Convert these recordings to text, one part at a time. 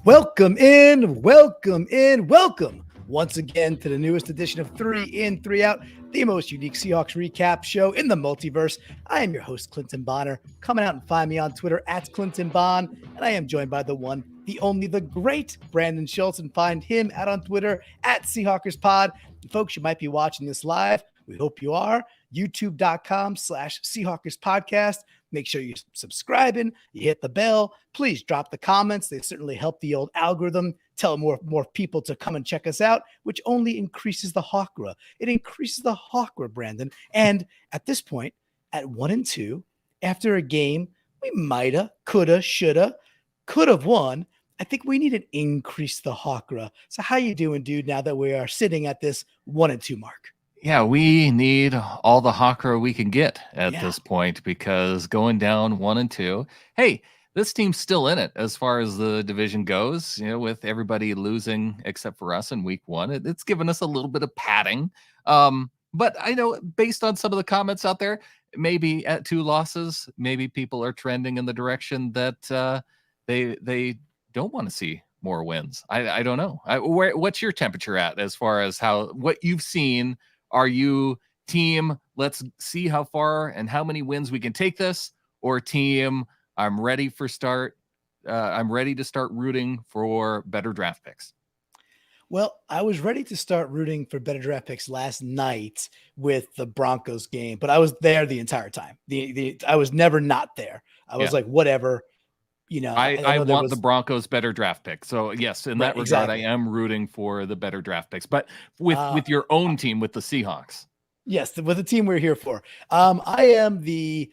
Welcome once again to the newest edition of 3 In, 3 Out, the most unique Seahawks recap show in the multiverse. I am your host, Clinton Bonner. Come out and find me on Twitter at Clinton Bon, and I am joined by the one, the only, the great Brandon Schultz, and find him out on Twitter at SeahawkersPod. And folks, you might be watching this live. We hope you are. YouTube.com/SeahawkersPodcast. Make sure you're subscribing, you hit the bell. Please drop the comments. They certainly help the old algorithm tell more people to come and check us out, which only increases the Hawkra. It increases the Hawkra, Brandon. And at this point, at 1-2, after a game we might've, coulda, shoulda, could have won, I think we need to increase the Hawkra. So how you doing, dude, now that we are sitting at this 1-2 mark? Yeah, we need all the Hawkra we can get at this point, because going down 1-2, hey, this team's still in it as far as the division goes, with everybody losing except for us in week 1. It's given us a little bit of padding. But I know based on some of the comments out there, maybe at 2 losses, maybe people are trending in the direction that they don't want to see more wins. I don't know. What's your temperature at as far as what you've seen? Are you team, let's see how far and how many wins we can take this, or team, I'm ready to start rooting for better draft picks? Well, I was ready to start rooting for better draft picks last night with the Broncos game, but I was there the entire time. I was never not there. I was like, whatever. I want the Broncos better draft pick. So yes, in that regard, exactly. I am rooting for the better draft picks, but with your own team, with the Seahawks. Yes. With the team we're here for. I am the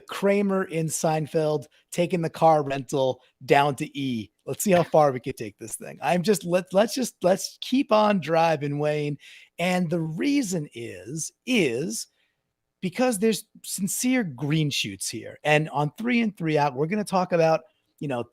Kramer in Seinfeld taking the car rental down to E. Let's see how far we can take this thing. I'm just, let's keep on driving, Wayne. And the reason is because there's sincere green shoots here. And on 3 In, 3 Out, we're going to talk about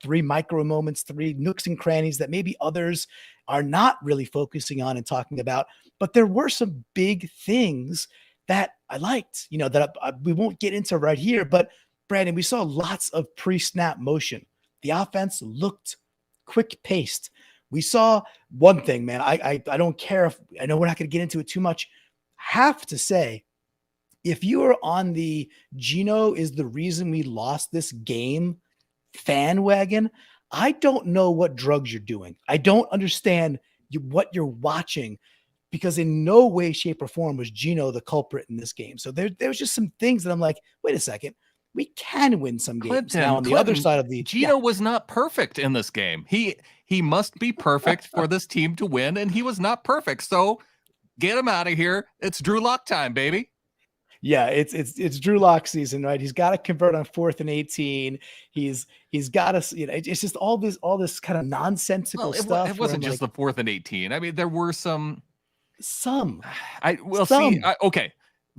3 micro moments, 3 nooks and crannies that maybe others are not really focusing on and talking about. But there were some big things that I liked, that we won't get into right here. But Brandon, we saw lots of pre-snap motion. The offense looked quick-paced. We saw one thing, man. I don't care if I know we're not going to get into it too much. Have to say, if you are on the Geno is the reason we lost this game fan wagon, I don't know what drugs you're doing. I don't understand what you're watching, because in no way, shape, or form was Geno the culprit in this game. So there was just some things that I'm like, wait a second, we can win some games. Now on the other side of the Geno was not perfect in this game. He must be perfect for this team to win, and he was not perfect. So get him out of here. It's Drew Lock time, baby. Yeah, it's Drew Lock season, right? He's got to convert on 4th and 18. He's got to, it's just all this kind of nonsensical stuff. It wasn't just the 4th and 18. I mean, there were some. Okay.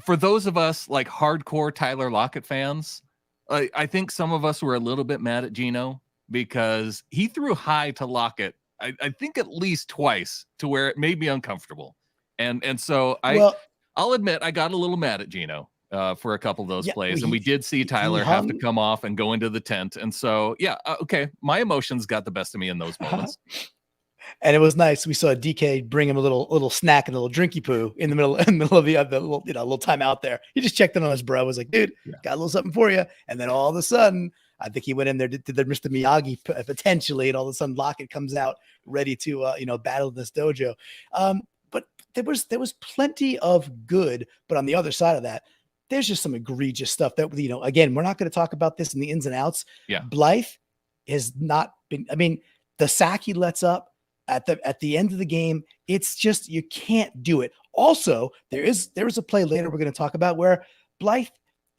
For those of us like hardcore Tyler Lockett fans, I think some of us were a little bit mad at Geno because he threw high to Lockett. I think at least twice, to where it made me uncomfortable. And so I'll admit I got a little mad at Geno for a couple of those plays. And we did see Tyler have to come off and go into the tent. And so, okay. My emotions got the best of me in those moments. And it was nice. We saw DK bring him a little snack and a little drinky poo in the middle of the little time out there. He just checked in on his bro. Was like, dude, got a little something for you. And then all of a sudden, I think he went in there, did the Mr. Miyagi potentially, and all of a sudden Lockett comes out ready to battle this dojo. But there was plenty of good. But on the other side of that, there's just some egregious stuff that, again, we're not going to talk about this in the ins and outs. Yeah. Blythe has not been, the sack he lets up at the end of the game, it's just, you can't do it. Also, there is a play later we're going to talk about where Blythe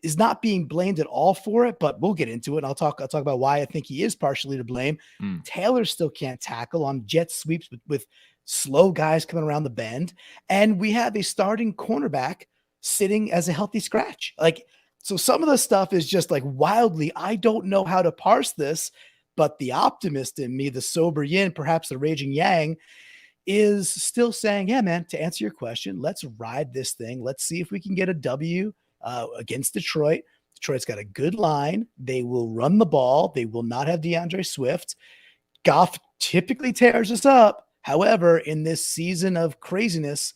is not being blamed at all for it, but we'll get into it. I'll talk about why I think he is partially to blame. Taylor still can't tackle on jet sweeps with slow guys coming around the bend. And we have a starting cornerback sitting as a healthy scratch. So some of the stuff is just like wildly, I don't know how to parse this, but the optimist in me, the sober yin, perhaps the raging yang, is still saying, yeah, man, to answer your question, let's ride this thing. Let's see if we can get a W against Detroit. Detroit's got a good line. They will run the ball. They will not have DeAndre Swift. Goff typically tears us up. However, in this season of craziness,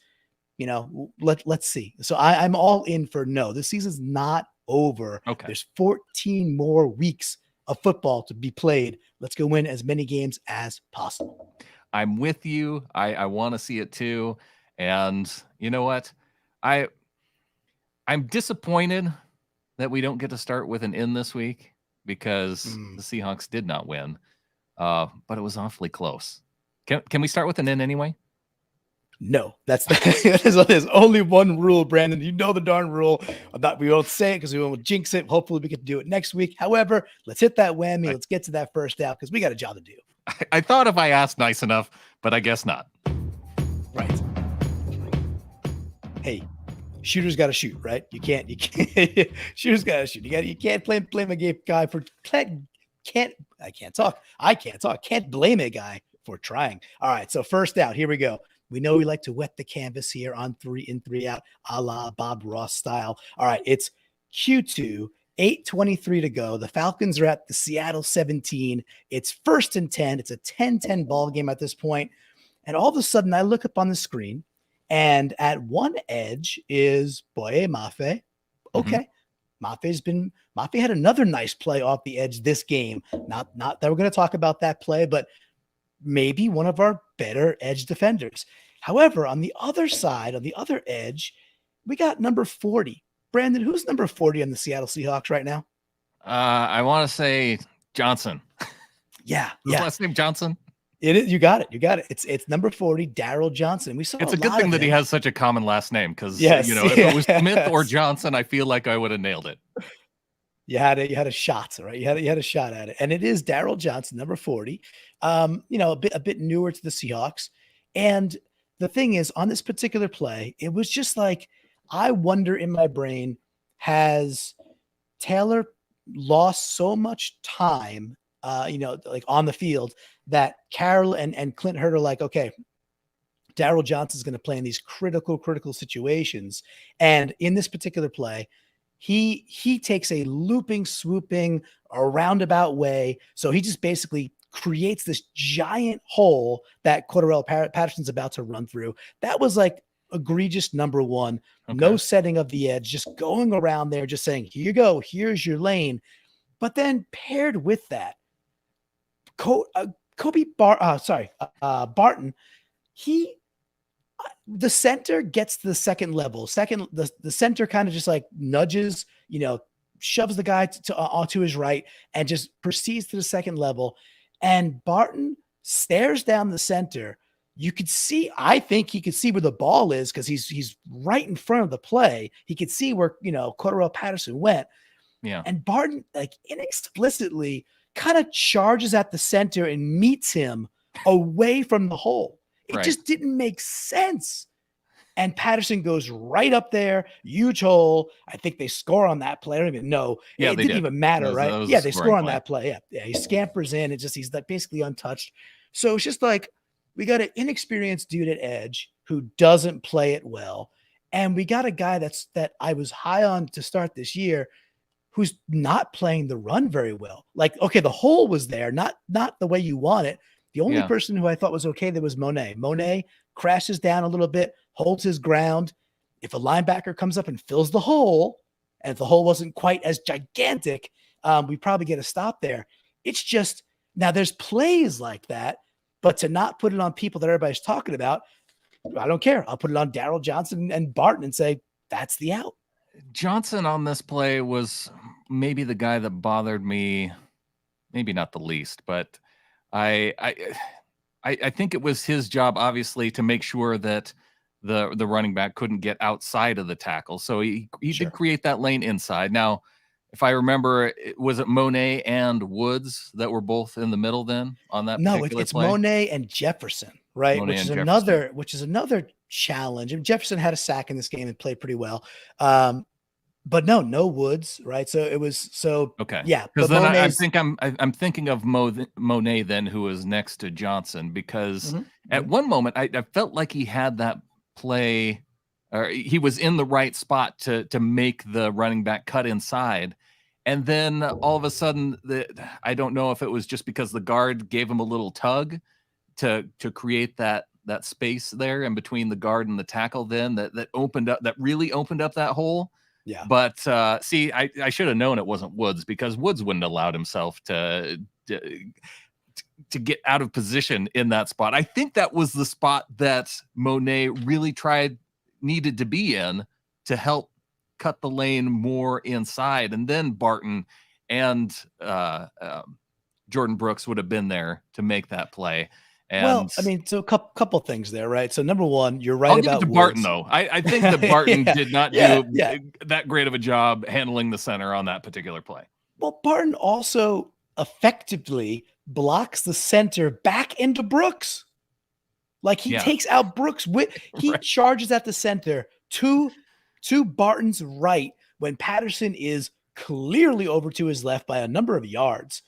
let's see. So I'm all in for no. The season's not over. Okay. There's 14 more weeks of football to be played. Let's go win as many games as possible. I'm with you. I want to see it too. And you know what? I'm disappointed that we don't get to start with an in this week because the Seahawks did not win. But it was awfully close. Can we start with an in anyway? No, there's only one rule, Brandon. You know the darn rule. We won't say it because we won't jinx it. Hopefully we get to do it next week. However, let's hit that whammy. Let's get to that first out because we got a job to do. I thought if I asked nice enough, but I guess not. Right. Hey, shooters got to shoot, right? You can't shooters got to shoot. You can't blame a guy for can't blame a guy for trying. All right, so first out, here we go. We know we like to wet the canvas here on 3 in, 3 out, a la Bob Ross style. All right, it's Q2, 8:23 to go. The Falcons are at the Seattle 17. It's 1st and 10. It's a 10-10 ball game at this point. And all of a sudden, I look up on the screen, and at one edge is Boye Mafe. Okay. Mafe had another nice play off the edge this game. Not that we're going to talk about that play, but maybe one of our better edge defenders. However, on the other side, on the other edge, we got number 40. Brandon, who's number 40 on the Seattle Seahawks right now? I want to say Johnson. Yeah. His last name Johnson? It is. You got it. It's number 40, Daryl Johnson. We saw it's a good thing that he has such a common last name because, if it was Smith or Johnson, I feel like I would have nailed it. You had a shot, right? You had a shot at it. And it is Daryl Johnson, number 40. A bit newer to the Seahawks. And the thing is, on this particular play, it was just like, I wonder in my brain, has Taylor lost so much time, like on the field that Carroll and Clint Hurd are like, okay, Daryl Johnson's going to play in these critical situations. And in this particular play, he takes a looping, swooping, a roundabout way. So he just basically creates this giant hole that Cordarrelle Patterson's about to run through. That was like egregious number one. Okay. No setting of the edge, just going around there, just saying, here you go, here's your lane. But then paired with that, Barton, the center gets to the second level. The center kind of just like nudges, shoves the guy to his right and just proceeds to the second level. And Barton stares down the center. I think he could see where the ball is because he's right in front of the play. He could see where, Cordarrelle Patterson went. Yeah. And Barton, like, inexplicitly kind of charges at the center and meets him away from the hole. It just didn't make sense. And Patterson goes right up there, huge hole. I think they score on that play. I don't even know. Yeah, it didn't even matter, right? Yeah, they score on that play. Yeah, he scampers in. He's like basically untouched. So it's just like, we got an inexperienced dude at edge who doesn't play it well. And we got a guy that I was high on to start this year who's not playing the run very well. Like, okay, the hole was there, not the way you want it. The only person who I thought was okay there was Monet. Monet crashes down a little bit, holds his ground. If a linebacker comes up and fills the hole, and if the hole wasn't quite as gigantic, we probably get a stop there. It's just, now there's plays like that, but to not put it on people that everybody's talking about, I don't care. I'll put it on Daryl Johnson and Barton and say, that's the out. Johnson on this play was maybe the guy that bothered me, maybe not the least, but I think it was his job, obviously, to make sure that the running back couldn't get outside of the tackle. So he did create that lane inside. Now, if I remember, was it Monet and Woods that were both in the middle then on that? No, it's play? Monet and Jefferson, right? Monet which is another challenge. I mean, Jefferson had a sack in this game and played pretty well. But no Woods, right? So it was okay. Yeah, because then I'm thinking of Monet then, who was next to Johnson, because at one moment I felt like he had that play, or he was in the right spot to make the running back cut inside, And then all of a sudden, I don't know if it was just because the guard gave him a little tug to create that space there in between the guard and the tackle, then that really opened up that hole. Yeah. But see, I should have known it wasn't Woods, because Woods wouldn't have allowed himself to get out of position in that spot. I think that was the spot that Monet really needed to be in to help cut the lane more inside. And then Barton and Jordan Brooks would have been there to make that play. And well, I mean, so a couple things there, right? So number one, you're right I'll give about it to Woods. Barton, though. I think that Barton did not do yeah. that great of a job handling the center on that particular play. Well, Barton also effectively blocks the center back into Brooks. Like he takes out Brooks he charges at the center to Barton's right when Patterson is clearly over to his left by a number of yards.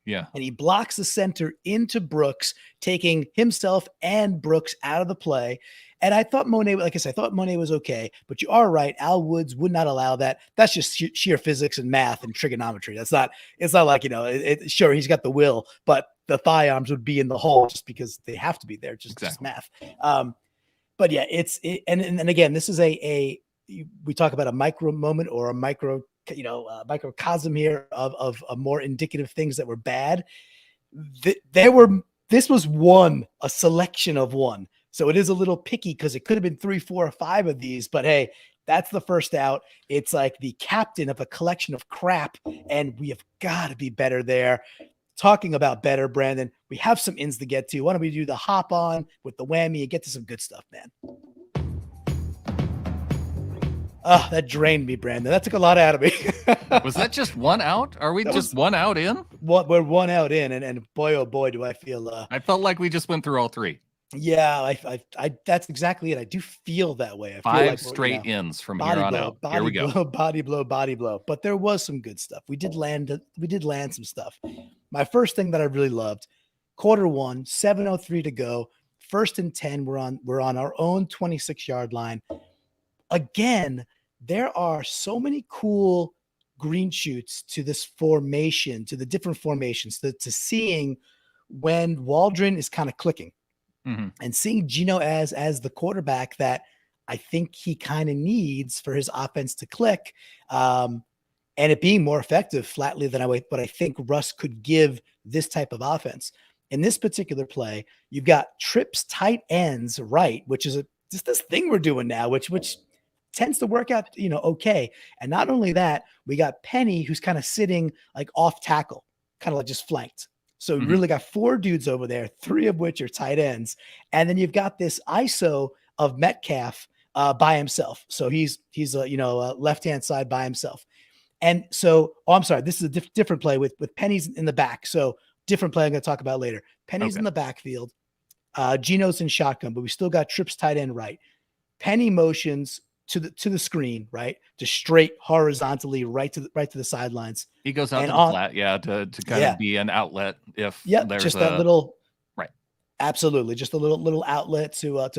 Yeah. And he blocks the center into Brooks, taking himself and Brooks out of the play. And I thought Monet, like I said, I thought Monet was okay, but you are right. Al Woods would not allow that. That's just sheer physics and math and trigonometry. It's not like, sure, he's got the will, but the thigh arms would be in the hole just because they have to be there, just math. But yeah, and again, this is we talk about a micro moment or a microcosm here of more indicative things that were bad. This was a selection of one. So it is a little picky because it could have been 3, 4, or 5 of these, but hey, that's the first out. It's like the captain of a collection of crap, and we have got to be better there. Talking about better, Brandon, we have some ins to get to. Why don't we do the hop on with the whammy and get to some good stuff, man? Oh, that drained me, Brandon. That took a lot out of me. Was that just one out? Are we just one out in? We're one out in, and boy, oh boy, do I feel. I felt like we just went through all 3. Yeah, I that's exactly it. I do feel that way. I 5 feel like straight ins from here on out. Here we go. Body blow. But there was some good stuff. We did land some stuff. My first thing that I really loved, quarter one, 7:03 to go, 1st and 10. We're on our own 26-yard line. Again, there are so many cool green shoots to this formation, to the different formations, to seeing when Waldron is kind of clicking. Mm-hmm. And seeing Geno as the quarterback that I think he kind of needs for his offense to click, and it being more effective flatly than what I think Russ could give this type of offense. In this particular play, you've got trips tight ends right, which is just this thing we're doing now, which tends to work out, okay. And not only that, we got Penny who's kind of sitting like off tackle, kind of like just flanked. So you really got 4 dudes over there, 3 of which are tight ends. And then you've got this ISO of Metcalf by himself. So he's left-hand side by himself. And so, I'm sorry, this is a different play with Penny's in the back. So different play I'm going to talk about later. Penny's in the backfield. Geno's in shotgun, but we still got trips tight end right. Penny motions to the screen, right? To straight horizontally right to the sidelines. He goes out to the flat, to kind of be an outlet if there's just that little right. Absolutely, just a little outlet to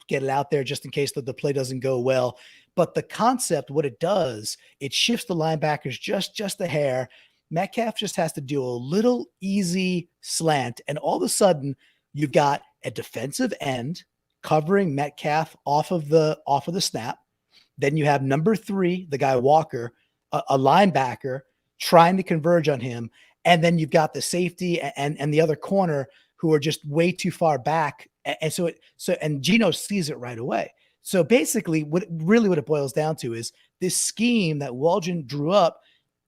get it out there just in case the play doesn't go well. But the concept, what it does, it shifts the linebackers just a hair. Metcalf just has to do a little easy slant, and all of a sudden you've got a defensive end covering Metcalf off of the snap. Then you have number 3, the guy Walker, a linebacker trying to converge on him. And then you've got the safety and the other corner who are just way too far back. And Geno sees it right away. So basically what it boils down to is this scheme that Waldron drew up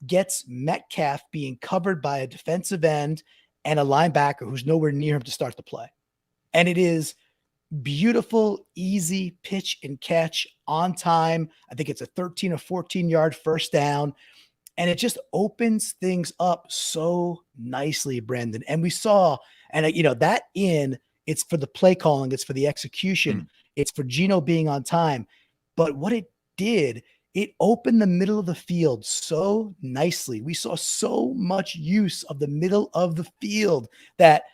gets Metcalf being covered by a defensive end and a linebacker who's nowhere near him to start the play. And it is beautiful, easy pitch and catch on time. I think it's a 13 or 14 yard first down. And it just opens things up so nicely, Brendan. And we saw, and it's for the play calling, it's for the execution, it's for Geno being on time. But what it did, it opened the middle of the field so nicely. We saw so much use of the middle of the field that,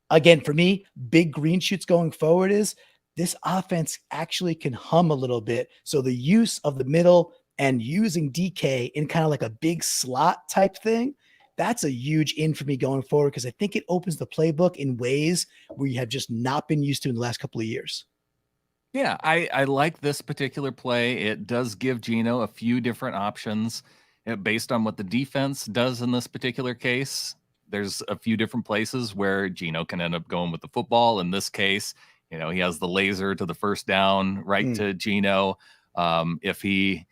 again, for me, big green shoots going forward is this offense actually can hum a little bit. So the use of the middle and using DK in kind of like a big slot type thing. That's a huge in for me going forward, because I think it opens the playbook in ways we have just not been used to in the last couple of years. Yeah, I like this particular play. It does give Geno a few different options based on what the defense does in this particular case. There's a few different places where Geno can end up going with the football. In this case, he has the laser to the first down right to Geno. If he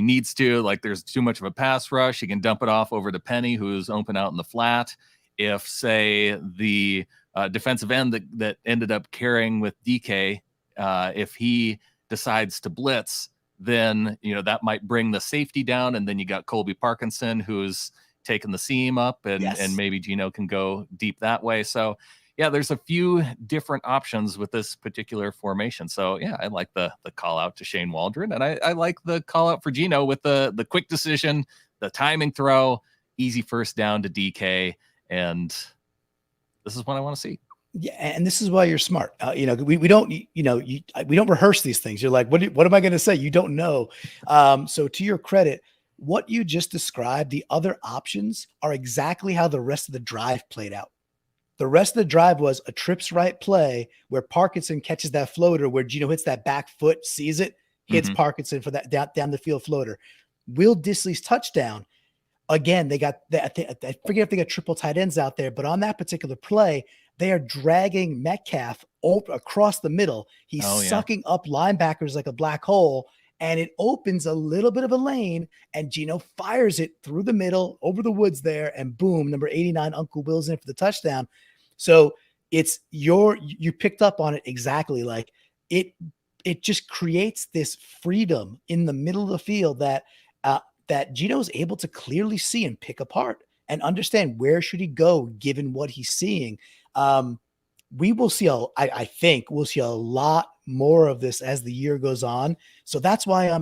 needs to, like there's too much of a pass rush, he can dump it off over to Penny, who's open out in the flat. If, say, the defensive end that ended up carrying with DK, if he decides to blitz, then that might bring the safety down, and then you got Colby Parkinson who's taking the seam up, and maybe Geno can go deep that way. So yeah, there's a few different options with this particular formation. So yeah, I like the call out to Shane Waldron, and I like the call out for Geno with the quick decision, the timing throw, easy first down to DK, and this is what I want to see. Yeah, and this is why you're smart. We don't, we don't rehearse these things. You're like, what am I going to say? You don't know. So to your credit, what you just described, the other options are exactly how the rest of the drive played out. The rest of the drive was a trips right play where Parkinson catches that floater, where Geno hits that back foot, sees it, hits Parkinson for that down the field floater. Will Dissly's touchdown. Again, they got I forget if they got triple tight ends out there, but on that particular play, they are dragging Metcalf across the middle. He's sucking up linebackers like a black hole, and it opens a little bit of a lane, and Geno fires it through the middle over the woods there, and boom, number 89, Uncle Will's in for the touchdown. So it's you picked up on it exactly. Like it just creates this freedom in the middle of the field that Geno is able to clearly see and pick apart and understand where should he go given what he's seeing. We will see, I think we'll see a lot more of this as the year goes on. So that's why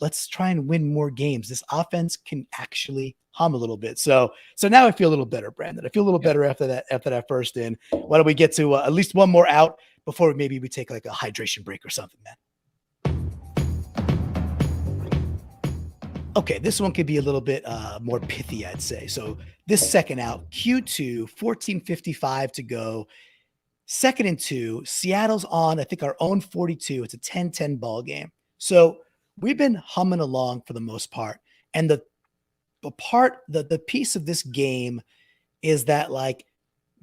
let's try and win more games. This offense can actually hum a little bit. So now I feel a little better, Brandon. I feel a little better after that first in. Why don't we get to at least one more out before maybe we take like a hydration break or something, man? Okay, this one could be a little bit more pithy, I'd say. So this second out, Q2, 14:55 to go. 2nd and 2. Seattle's on, I think, our own 42. It's a 10-10 ball game. So we've been humming along for the most part. And the piece of this game is that, like,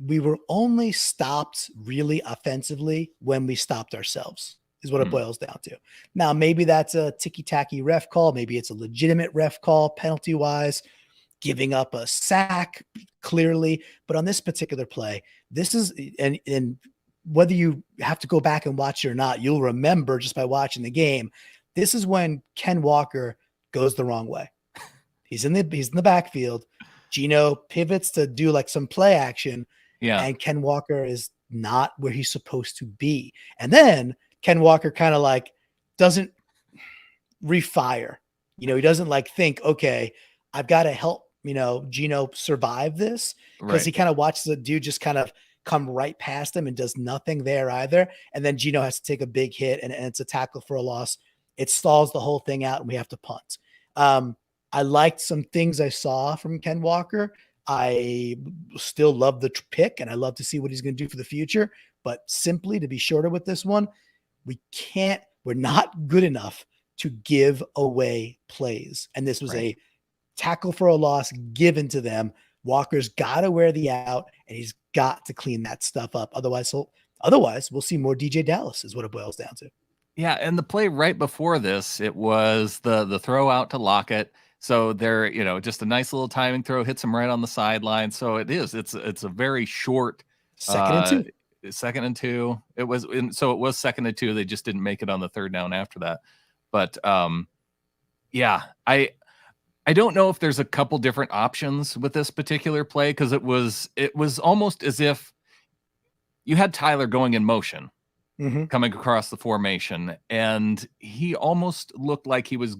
we were only stopped really offensively when we stopped ourselves, is what it boils down to. Now, maybe that's a ticky-tacky ref call. Maybe it's a legitimate ref call penalty-wise, giving up a sack clearly. But on this particular play, this is – and whether you have to go back and watch it or not, you'll remember just by watching the game, this is when Ken Walker goes the wrong way. He's in the backfield. Geno pivots to do like some play action, and Ken Walker is not where he's supposed to be. And then – Ken Walker kind of like doesn't refire. He doesn't like think, okay, I've got to help, Geno survive this, because he kind of watches the dude just kind of come right past him and does nothing there either. And then Geno has to take a big hit, and it's a tackle for a loss. It stalls the whole thing out, and we have to punt. I liked some things I saw from Ken Walker. I still love the pick, and I love to see what he's going to do for the future. But simply to be shorter with this one, we're not good enough to give away plays. And this was a tackle for a loss given to them. Walker's got to wear the out, and he's got to clean that stuff up. Otherwise we'll see more DJ Dallas is what it boils down to. Yeah. And the play right before this, it was the throw out to Lockett. So there, just a nice little timing throw, hits him right on the sideline. So it's a very short 2nd and 2. 2nd and 2. It was 2nd and 2. They just didn't make it on the third down after that. But I don't know if there's a couple different options with this particular play, because it was almost as if you had Tyler going in motion, coming across the formation, and he almost looked like he was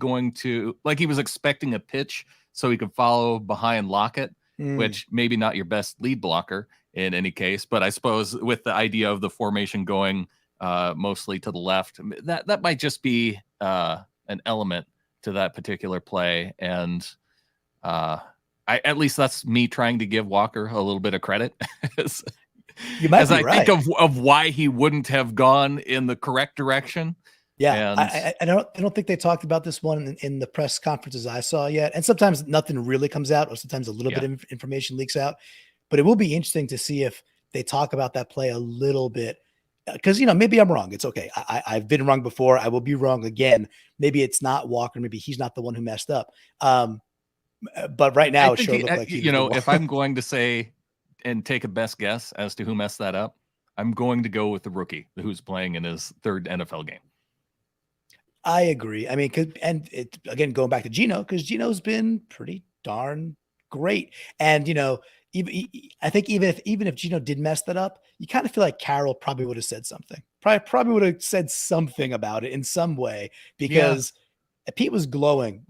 expecting a pitch so he could follow behind Lockett, which maybe not your best lead blocker in any case, but I suppose with the idea of the formation going mostly to the left, that might just be an an element to that particular play. And at least that's me trying to give Walker a little bit of credit You might as be I right. think of why he wouldn't have gone in the correct direction. Yeah, And I don't think they talked about this one in the press conferences I saw yet. And sometimes nothing really comes out, or sometimes a little bit of information leaks out. But it will be interesting to see if they talk about that play a little bit, because maybe I'm wrong. It's okay. I've been wrong before. I will be wrong again. Maybe it's not Walker. Maybe he's not the one who messed up. But right now, it sure looked like he was the one. If I'm going to say and take a best guess as to who messed that up, I'm going to go with the rookie who's playing in his third NFL game. I agree. I mean, again, going back to Geno, because Geno's been pretty darn great. And, I think even if Geno did mess that up, you kind of feel like Carroll probably would have said something. Probably would have said something about it in some way, because Pete was glowing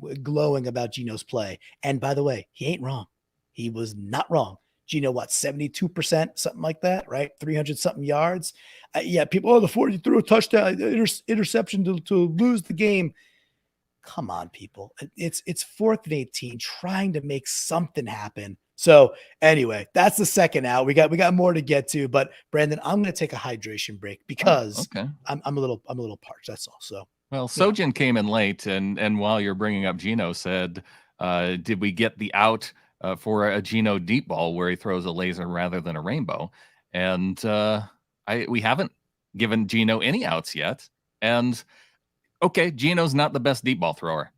about Geno's play. And by the way, he ain't wrong. He was not wrong. Geno, 72%, something like that, right? 300 something yards. People, the 40 threw a touchdown, interception to lose the game. Come on, people. It's 4th and 18, trying to make something happen. So anyway, that's the second out. We got more to get to, but Brandon, I'm going to take a hydration break because I'm a little parched. That's all. So, well, Sojin came in late, and while you're bringing up Geno, said, did we get the out for a Geno deep ball where he throws a laser rather than a rainbow? And we haven't given Geno any outs yet. And okay, Geno's not the best deep ball thrower.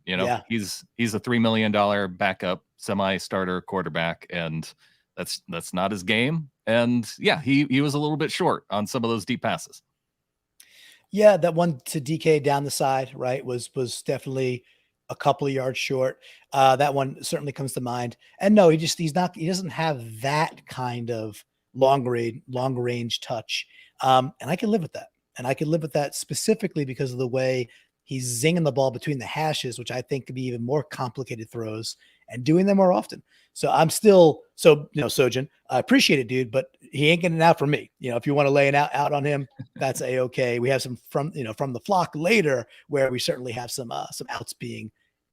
He's a $3 million backup semi-starter quarterback, and that's not his game. And he was a little bit short on some of those deep passes. Yeah, that one to DK down the side, right, was definitely a couple of yards short. That one certainly comes to mind. And no, he doesn't have that kind of long range touch. And I can live with that. And I can live with that specifically because of the way he's zinging the ball between the hashes, which I think could be even more complicated throws, and doing them more often. So I'm still, Sojin, I appreciate it, dude, but he ain't getting it out for me. If you want to lay it out on him, that's a-okay. We have some from the flock later where we certainly have some outs being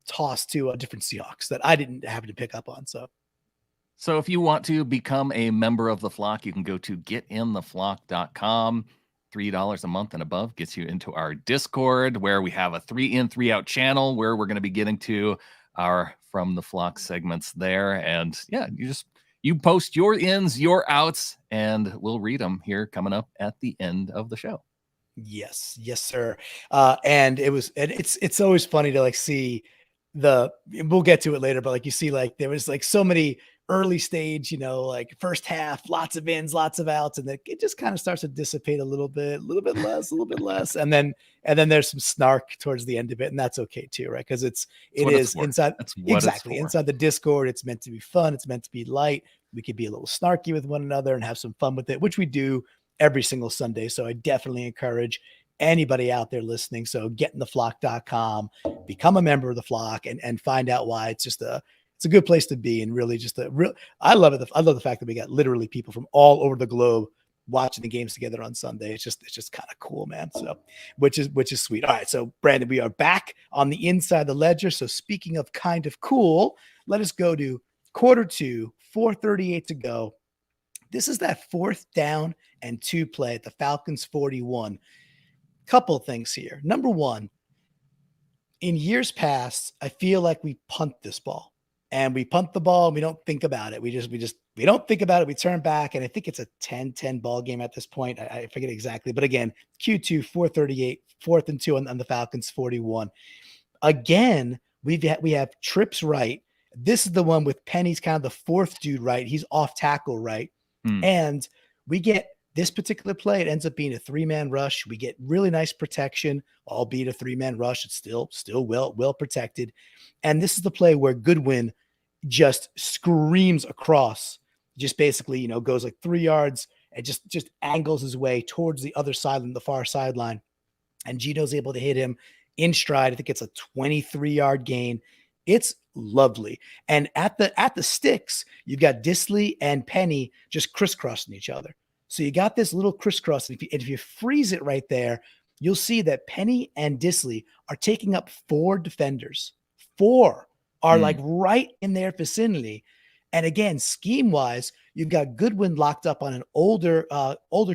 tossed to different Seahawks that I didn't happen to pick up on. So if you want to become a member of the flock, you can go to getintheflock.com. $3 a month and above gets you into our Discord, where we have a 3-in 3-out channel where we're going to be getting to our From the Flock segments there. And you post your ins, your outs, and we'll read them here coming up at the end of the show. Yes, sir. And it's always funny to see we'll get to it later, but you see, there was so many early stage, first half, lots of ins, lots of outs, and then it just kind of starts to dissipate a little bit less. And then there's some snark towards the end of it. And that's okay too, right? Because it is inside. Exactly. Inside the Discord, it's meant to be fun. It's meant to be light. We could be a little snarky with one another and have some fun with it, which we do every single Sunday. So I definitely encourage anybody out there listening. So getintheflock.com, become a member of the flock, and find out why. It's a good place to be, and really I love it. I love the fact that we got literally people from all over the globe watching the games together on Sunday. It's just kind of cool, man. So, which is sweet. All right. So Brandon, we are back on the inside the ledger. So speaking of kind of cool, let us go to quarter 2, 4:38 to go. This is that 4th down and 2 play at the Falcons 41. Couple of things here. Number one, in years past, I feel like we punt this ball. And we punt the ball and we don't think about it. We don't think about it. We turn back, and I think it's a 10-10 ball game at this point. I forget exactly. But again, Q2, 4:38, 4th and 2 on the Falcons 41. Again, we have trips right. This is the one with Penny's kind of the 4th dude right. He's off tackle right. And we get this particular play. It ends up being a 3-man rush. We get really nice protection, albeit a 3-man rush. It's still well protected. And this is the play where Goodwin just screams across, just basically, goes 3 yards and just angles his way towards the other sideline, the far sideline. And Geno's able to hit him in stride. I think it's a 23-yard gain. It's lovely. And at the sticks, you've got Disley and Penny just crisscrossing each other. So you got this little crisscross. And if you freeze it right there, you'll see that Penny and Disley are taking up 4 defenders. 4 are like right in their vicinity. And again, scheme wise, you've got Goodwin locked up on an older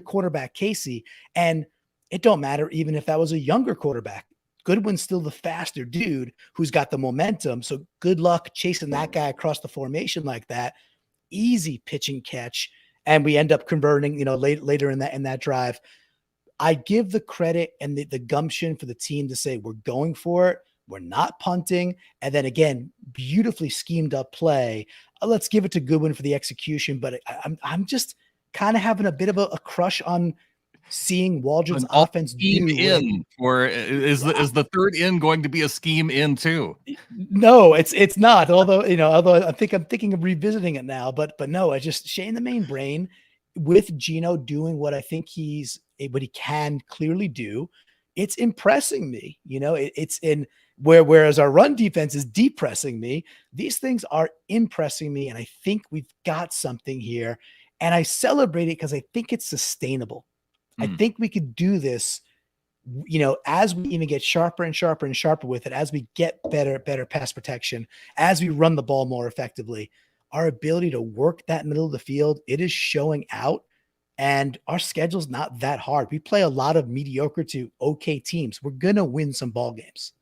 quarterback, Casey, and it don't matter even if that was a younger quarterback. Goodwin's still the faster dude who's got the momentum. So good luck chasing that guy across the formation like that. Easy pitch and catch, and we end up converting, later in that drive. I give the credit and the gumption for the team to say we're going for it. We're not punting. And then again, beautifully schemed up play. Let's give it to Goodwin for the execution. But I'm just kind of having a bit of a crush on seeing Waldron's offense scheme in, or is the third in going to be a scheme in too? No, it's not. Although I'm thinking of revisiting it now, but no, I just Shane the main brain with Geno doing what I think what he can clearly do. It's impressing me. It's in whereas our run defense is depressing me. These things are impressing me, and I think we've got something here. And I celebrate it because I think it's sustainable. I think we could do this, as we even get sharper and sharper and sharper with it, as we get better pass protection, as we run the ball more effectively, our ability to work that middle of the field, it is showing out, and our schedule's not that hard. We play a lot of mediocre to okay teams. We're going to win some ball games.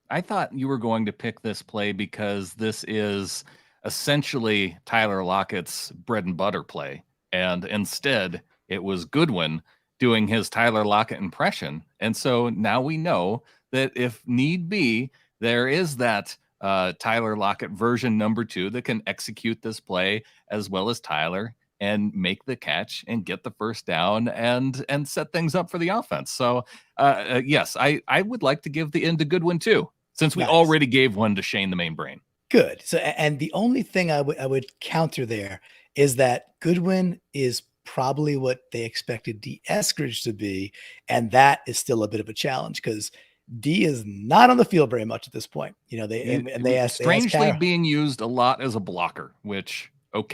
I thought you were going to pick this play because this is essentially Tyler Lockett's bread and butter play. And instead it was Goodwin doing his Tyler Lockett impression. And so now we know that if need be, there is that Tyler Lockett version number 2 that can execute this play as well as Tyler and make the catch and get the first down and set things up for the offense. So yes, I would like to give the end to Goodwin too, since we already gave one to Shane the main brain. Good. So, and the only thing I would counter there is that Goodwin is probably what they expected D. Eskridge to be, and that is still a bit of a challenge because D is not on the field very much at this point. They asked strangely being used a lot as a blocker, which that's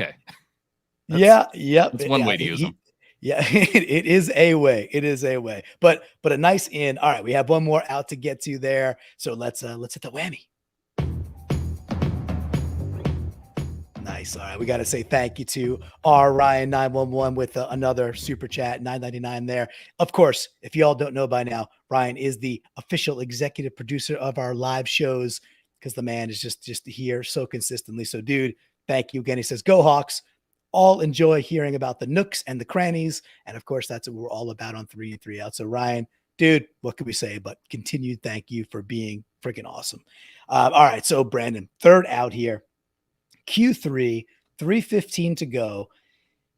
one way to use him. Yeah, it is a way. It is a way, but a nice in. All right, we have one more out to get to there, so let's hit the whammy. Nice. All right, we got to say thank you to R Ryan 911 with another super chat, $9.99 there. Of course, if y'all don't know by now, Ryan is the official executive producer of our live shows because the man is just here so consistently. So, dude, thank you again. He says, "Go Hawks." All enjoy hearing about the nooks and the crannies, and of course, that's what we're all about on 3 and 3 Out. So, Ryan, dude, what can we say? But continued thank you for being freaking awesome. All right, so Brandon, third out here. Q3, 3:15 to go.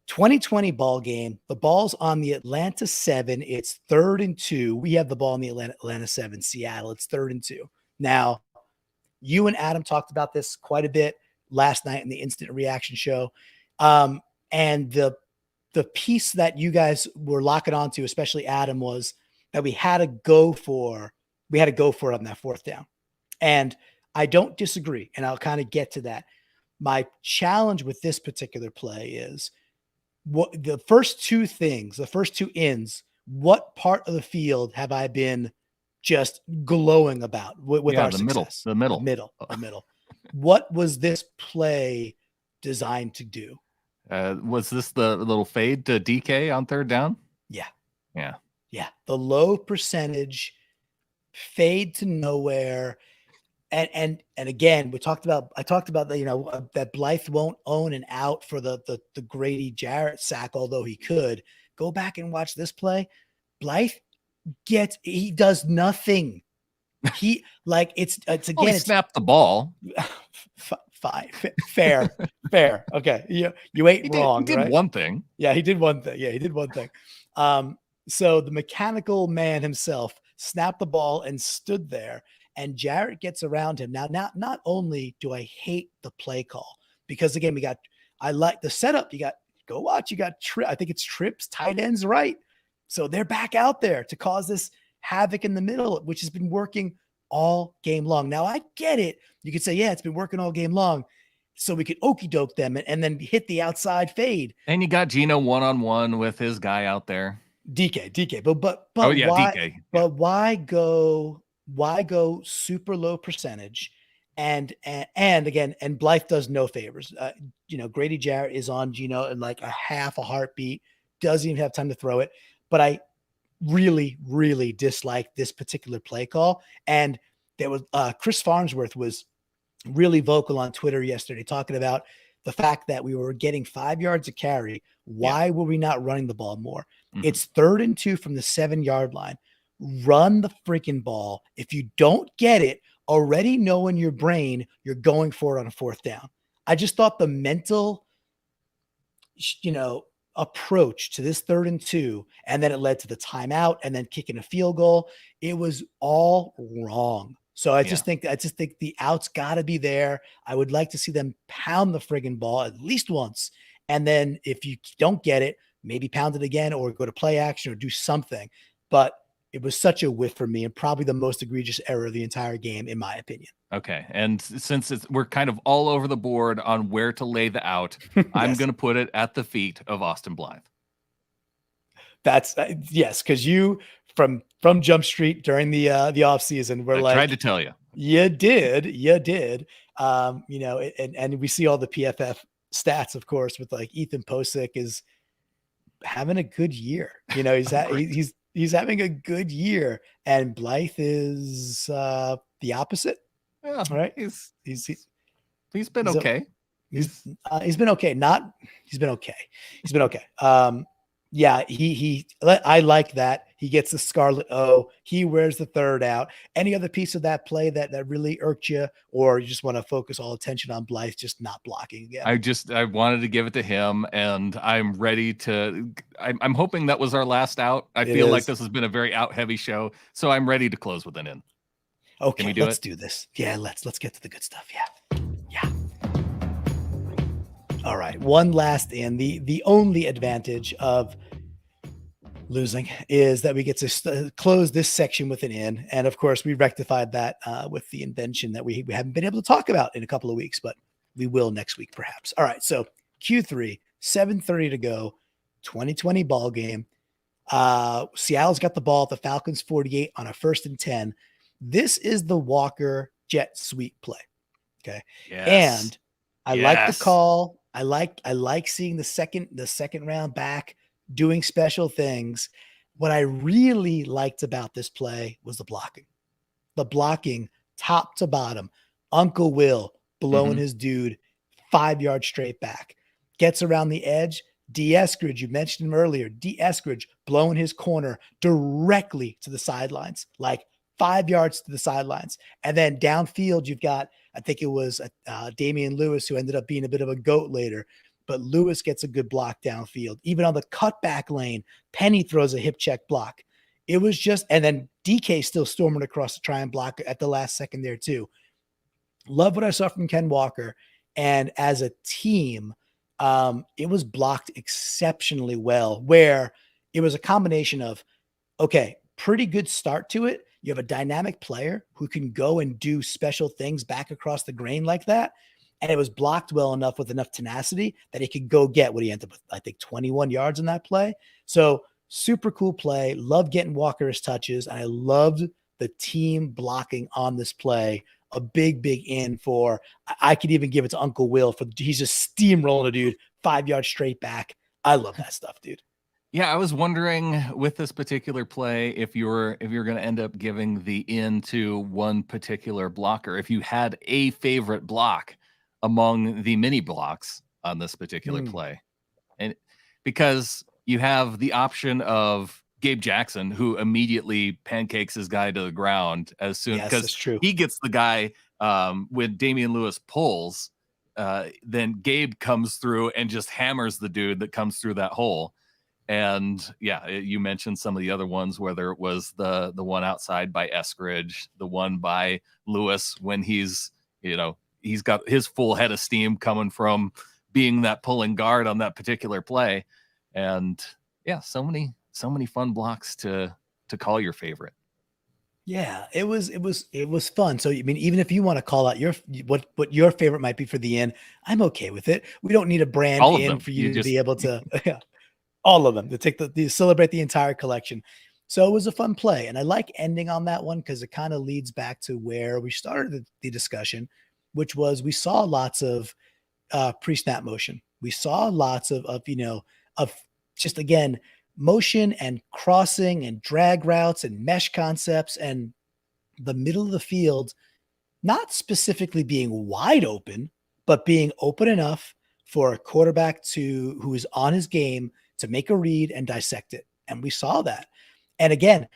2020 ball game. The ball's on the Atlanta 7. It's 3rd and 2. We have the ball in the Atlanta 7, Seattle. It's 3rd and 2. Now, you and Adam talked about this quite a bit last night in the instant reaction show. And the piece that you guys were locking onto, especially Adam, was that we had to go for it on that 4th down. And I don't disagree, and I'll kind of get to that. My challenge with this particular play is what the first two ins, what part of the field have I been just glowing about with our success? The middle. What was this play designed to do? Was this the little fade to DK on 3rd down? Yeah. The low percentage fade to nowhere. And again, I talked about that Blythe won't own an out for the Grady Jarrett sack, although he could. Go back and watch this play. Blythe he does nothing. He it's again. He snapped the ball. Fine, fair. Okay, you ain't wrong. He did one thing. Yeah, he did one thing. So the mechanical man himself snapped the ball and stood there. And Jarrett gets around him. Now, not only do I hate the play call, because again, I like the setup. You got I think it's trips, tight ends, right? So they're back out there to cause this havoc in the middle, which has been working all game long. Now I get it. You could say, yeah, it's been working all game long. So we could okey doke them and then hit the outside fade. And you got Geno one-on-one with his guy out there. DK. But Oh yeah, why? DK. Yeah. But why go? Why go super low percentage? And again, and Blythe does no favors. Grady Jarrett is on Geno in like a half a heartbeat. Doesn't even have time to throw it. But I really, really dislike this particular play call. And there was Chris Farnsworth was really vocal on Twitter yesterday talking about the fact that we were getting 5 yards a carry. Why were we not running the ball more? It's 3rd and 2 from the 7-yard line. Run the freaking ball. If you don't get it, already know in your brain you're going for it on a 4th down. I just thought the mental, approach to this 3rd and 2, and then it led to the timeout and then kicking a field goal. It was all wrong. So I just think the outs got to be there. I would like to see them pound the friggin' ball at least once. And then if you don't get it, maybe pound it again or go to play action or do something. But it was such a whiff for me and probably the most egregious error of the entire game, in my opinion. Okay. And since we're kind of all over the board on where to lay the out, I'm going to put it at the feet of Austin Blythe. That's yes, because you from Jump Street during the off season, we're tried to tell you. You did. And we see all the PFF stats, of course, with like Ethan Posick is having a good year. He's having a good year, and Blythe is the opposite. Yeah, right. He's been okay. He's been okay. He's been okay. I like that. He gets the Scarlet O. He wears the 3rd out. Any other piece of that play that really irked you, or you just want to focus all attention on Blythe just not blocking again? I wanted to give it to him, and I'm ready to. I'm hoping that was our last out. I feel like this has been a very out heavy show, so I'm ready to close with an in. Okay, let's do this. Yeah, let's get to the good stuff. Yeah. All right, one last in. The only advantage of losing is that we get to close this section with an in, and of course we rectified that with the invention that we haven't been able to talk about in a couple of weeks, but we will next week perhaps. All right, so Q3, 7:30 to go, 2020 ball game. Seattle's got the ball at the Falcons 48 on a 1st and 10. This is the Walker jet sweep play. Okay. Yes. And I like the call. I like seeing the second round back doing special things. What I really liked about this play was the blocking. The blocking top to bottom. Uncle Will blowing his dude 5 yards straight back. Gets around the edge. D. Eskridge, you mentioned him earlier. D. Eskridge blowing his corner directly to the sidelines, like 5 yards to the sidelines. And then downfield, you've got, I think it was Damian Lewis, who ended up being a bit of a goat later. But Lewis gets a good block downfield. Even on the cutback lane, Penny throws a hip check block. It was just, and then DK still storming across to try and block at the last second there too. Love what I saw from Ken Walker. And as a team, it was blocked exceptionally well, where it was a combination of, okay, pretty good start to it. You have a dynamic player who can go and do special things back across the grain like that. And it was blocked well enough with enough tenacity that he could go get what he ended up with, I think, 21 yards in that play. So super cool play. Love getting Walker his touches. And I loved the team blocking on this play. A big in for, I could even give it to Uncle Will for, he's just steamrolling a dude 5 yards straight back. I love that stuff, dude. Yeah, I was wondering with this particular play if you're going to end up giving the in to one particular blocker, if you had a favorite block among the mini blocks on this particular play. And because you have the option of Gabe Jackson, who immediately pancakes his guy to the ground as soon because he gets the guy when Damian Lewis pulls, then Gabe comes through and just hammers the dude that comes through that hole. And yeah, you mentioned some of the other ones, whether it was the one outside by Eskridge, the one by Lewis when he's got his full head of steam coming from being that pulling guard on that particular play. And yeah, so many fun blocks to call your favorite. Yeah, it was fun. So, I mean, even if you want to call out what your favorite might be for the end, I'm okay with it. We don't need a brand in for you to be able to. Yeah. All of them. They celebrate the entire collection. So it was a fun play. And I like ending on that one because it kind of leads back to where we started the discussion, which was we saw lots of pre-snap motion. We saw lots of just, again, motion and crossing and drag routes and mesh concepts and the middle of the field, not specifically being wide open, but being open enough for a quarterback who is on his game to make a read and dissect it. And we saw that. And again,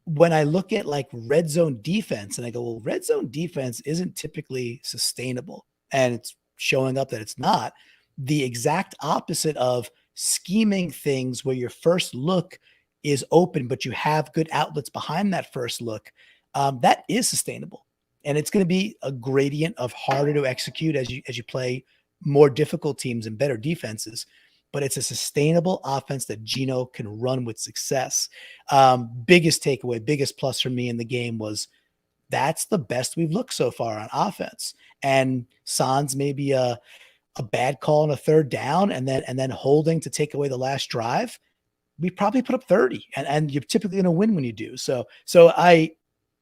when I look at like red zone defense and I go, well, red zone defense isn't typically sustainable, and it's showing up that it's not. The exact opposite of scheming things where your first look is open, but you have good outlets behind that first look, that is sustainable. And it's going to be a gradient of harder to execute as you play more difficult teams and better defenses. But it's a sustainable offense that Geno can run with success. Biggest takeaway, biggest plus for me in the game was that's the best we've looked so far on offense. And sans maybe a bad call on a third down and then holding to take away the last drive, we probably put up 30, and you're typically going to win when you do. So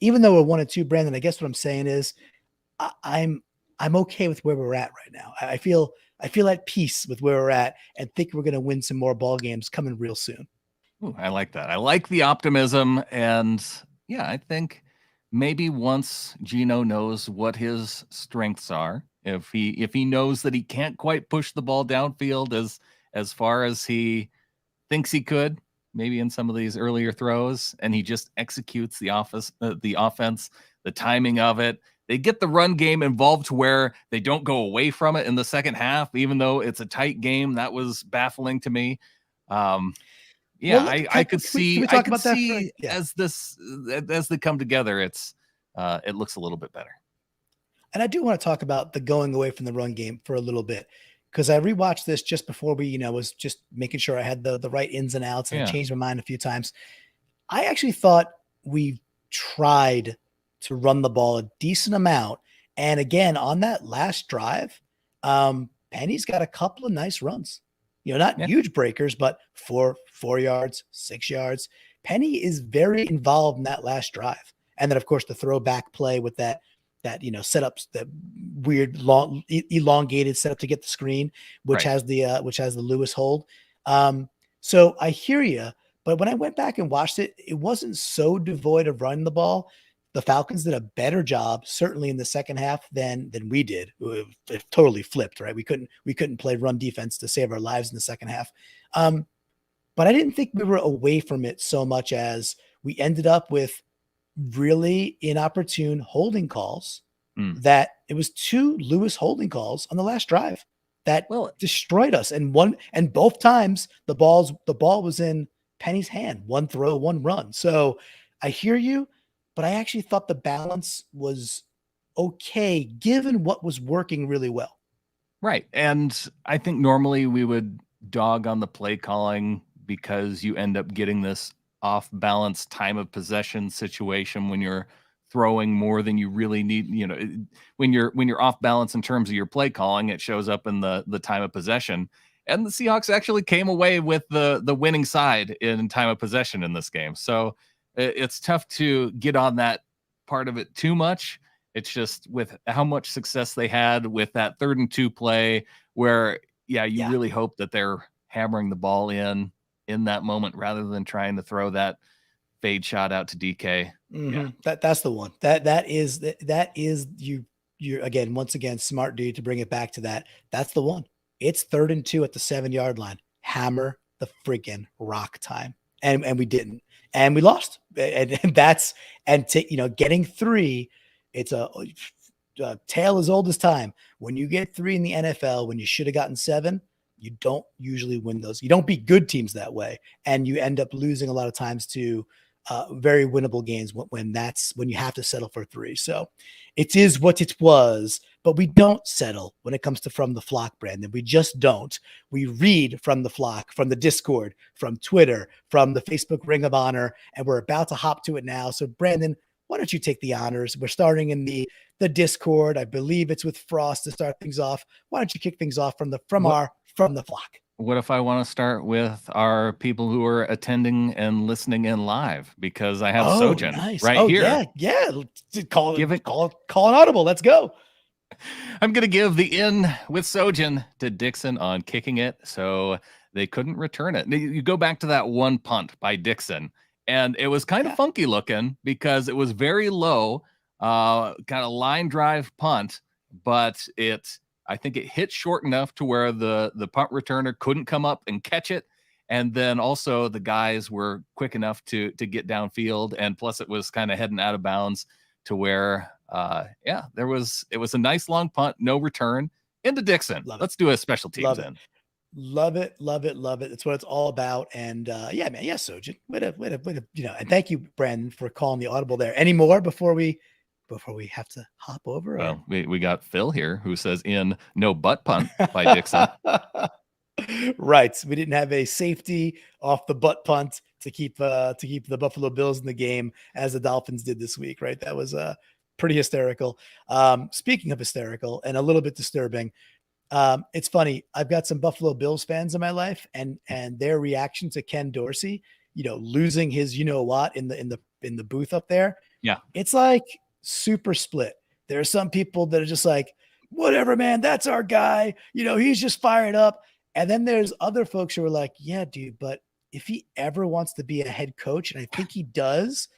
even though we're 1-2, Brandon, I guess what I'm saying is I'm okay with where we're at right now. I feel at peace with where we're at and think we're going to win some more ball games coming real soon. Ooh, I like that. I like the optimism. And yeah, I think maybe once Geno knows what his strengths are, if he knows that he can't quite push the ball downfield as far as he thinks he could, maybe in some of these earlier throws, and he just executes the offense, the timing of it. They get the run game involved to where they don't go away from it in the second half, even though it's a tight game. That was baffling to me. Yeah, well, I could see. I could see as they come together, it looks a little bit better. And I do want to talk about the going away from the run game for a little bit, because I rewatched this just before we, was just making sure I had the right ins and outs, and I changed my mind a few times. I actually thought we tried to run the ball a decent amount. And again, on that last drive, Penny's got a couple of nice runs. Not huge breakers, but 4 yards, 6 yards. Penny is very involved in that last drive. And then, of course, the throwback play with that setups, that weird long elongated setup to get the screen, which has the Lewis hold. So I hear you, but when I went back and watched it, it wasn't so devoid of running the ball. The Falcons did a better job, certainly in the second half, than we did. It totally flipped, right? We couldn't play run defense to save our lives in the second half. But I didn't think we were away from it so much as we ended up with really inopportune holding calls. That it was 2 Lewis holding calls on the last drive that destroyed us. And both times the ball was in Penny's hand, 1 throw, 1 run. So I hear you, but I actually thought the balance was okay given what was working really well. Right. And I think normally we would dog on the play calling because you end up getting this off balance time of possession situation when you're throwing more than you really need. When you're off balance in terms of your play calling, it shows up in the time of possession. And the Seahawks actually came away with the winning side in time of possession in this game. So it's tough to get on that part of it too much. It's just with how much success they had with that 3rd and 2 play where, you really hope that they're hammering the ball in that moment rather than trying to throw that fade shot out to DK. Mm-hmm. That's the one. That is you're again, once again, smart dude to bring it back to that. That's the one. It's 3rd and 2 at the 7-yard line. Hammer the friggin' rock time. And we didn't. And we lost. And getting 3, it's a tale as old as time. When you get 3 in the NFL, when you should have gotten 7, you don't usually win those. You don't beat good teams that way. And you end up losing a lot of times to very winnable games when you have to settle for 3. So it is what it was, but we don't settle when it comes to From the Flock, Brandon. We just don't. We read from the flock, from the Discord, from Twitter, from the Facebook Ring of Honor, and we're about to hop to it now. So Brandon, why don't you take the honors? We're starting in the Discord. I believe it's with Frost to start things off. Why don't you kick things off from the Flock? What if I want to start with our people who are attending and listening in live? Because I have Oh, Sojin nice. right Oh, here. yeah. Call Give it. an audible. Let's go. I'm going to give the in with Sojin to Dixon on kicking it, so they couldn't return it. You go back to that one punt by Dixon, and it was kind of funky looking because it was very low, kind of line drive punt, but I think it hit short enough to where the punt returner couldn't come up and catch it. And then also the guys were quick enough to get downfield, and plus it was kind of heading out of bounds to where it was a nice long punt, no return into Dixon. Let's do a special teams in. Love it. That's what it's all about. And yeah, man. Yeah, Sojin. Way to, and thank you, Brandon, for calling the audible there. Any more before we have to hop over? Well, we got Phil here who says in no butt punt by Dixon. Right. We didn't have a safety off the butt punt to keep the Buffalo Bills in the game as the Dolphins did this week. Right. That was pretty hysterical. Speaking of hysterical and a little bit disturbing, it's funny. I've got some Buffalo Bills fans in my life, and their reaction to Ken Dorsey, losing his what in the booth up there. Yeah, it's like super split. There are some people that are just like, whatever, man, that's our guy. He's just fired up. And then there's other folks who are like, yeah, dude, but if he ever wants to be a head coach, and I think he does,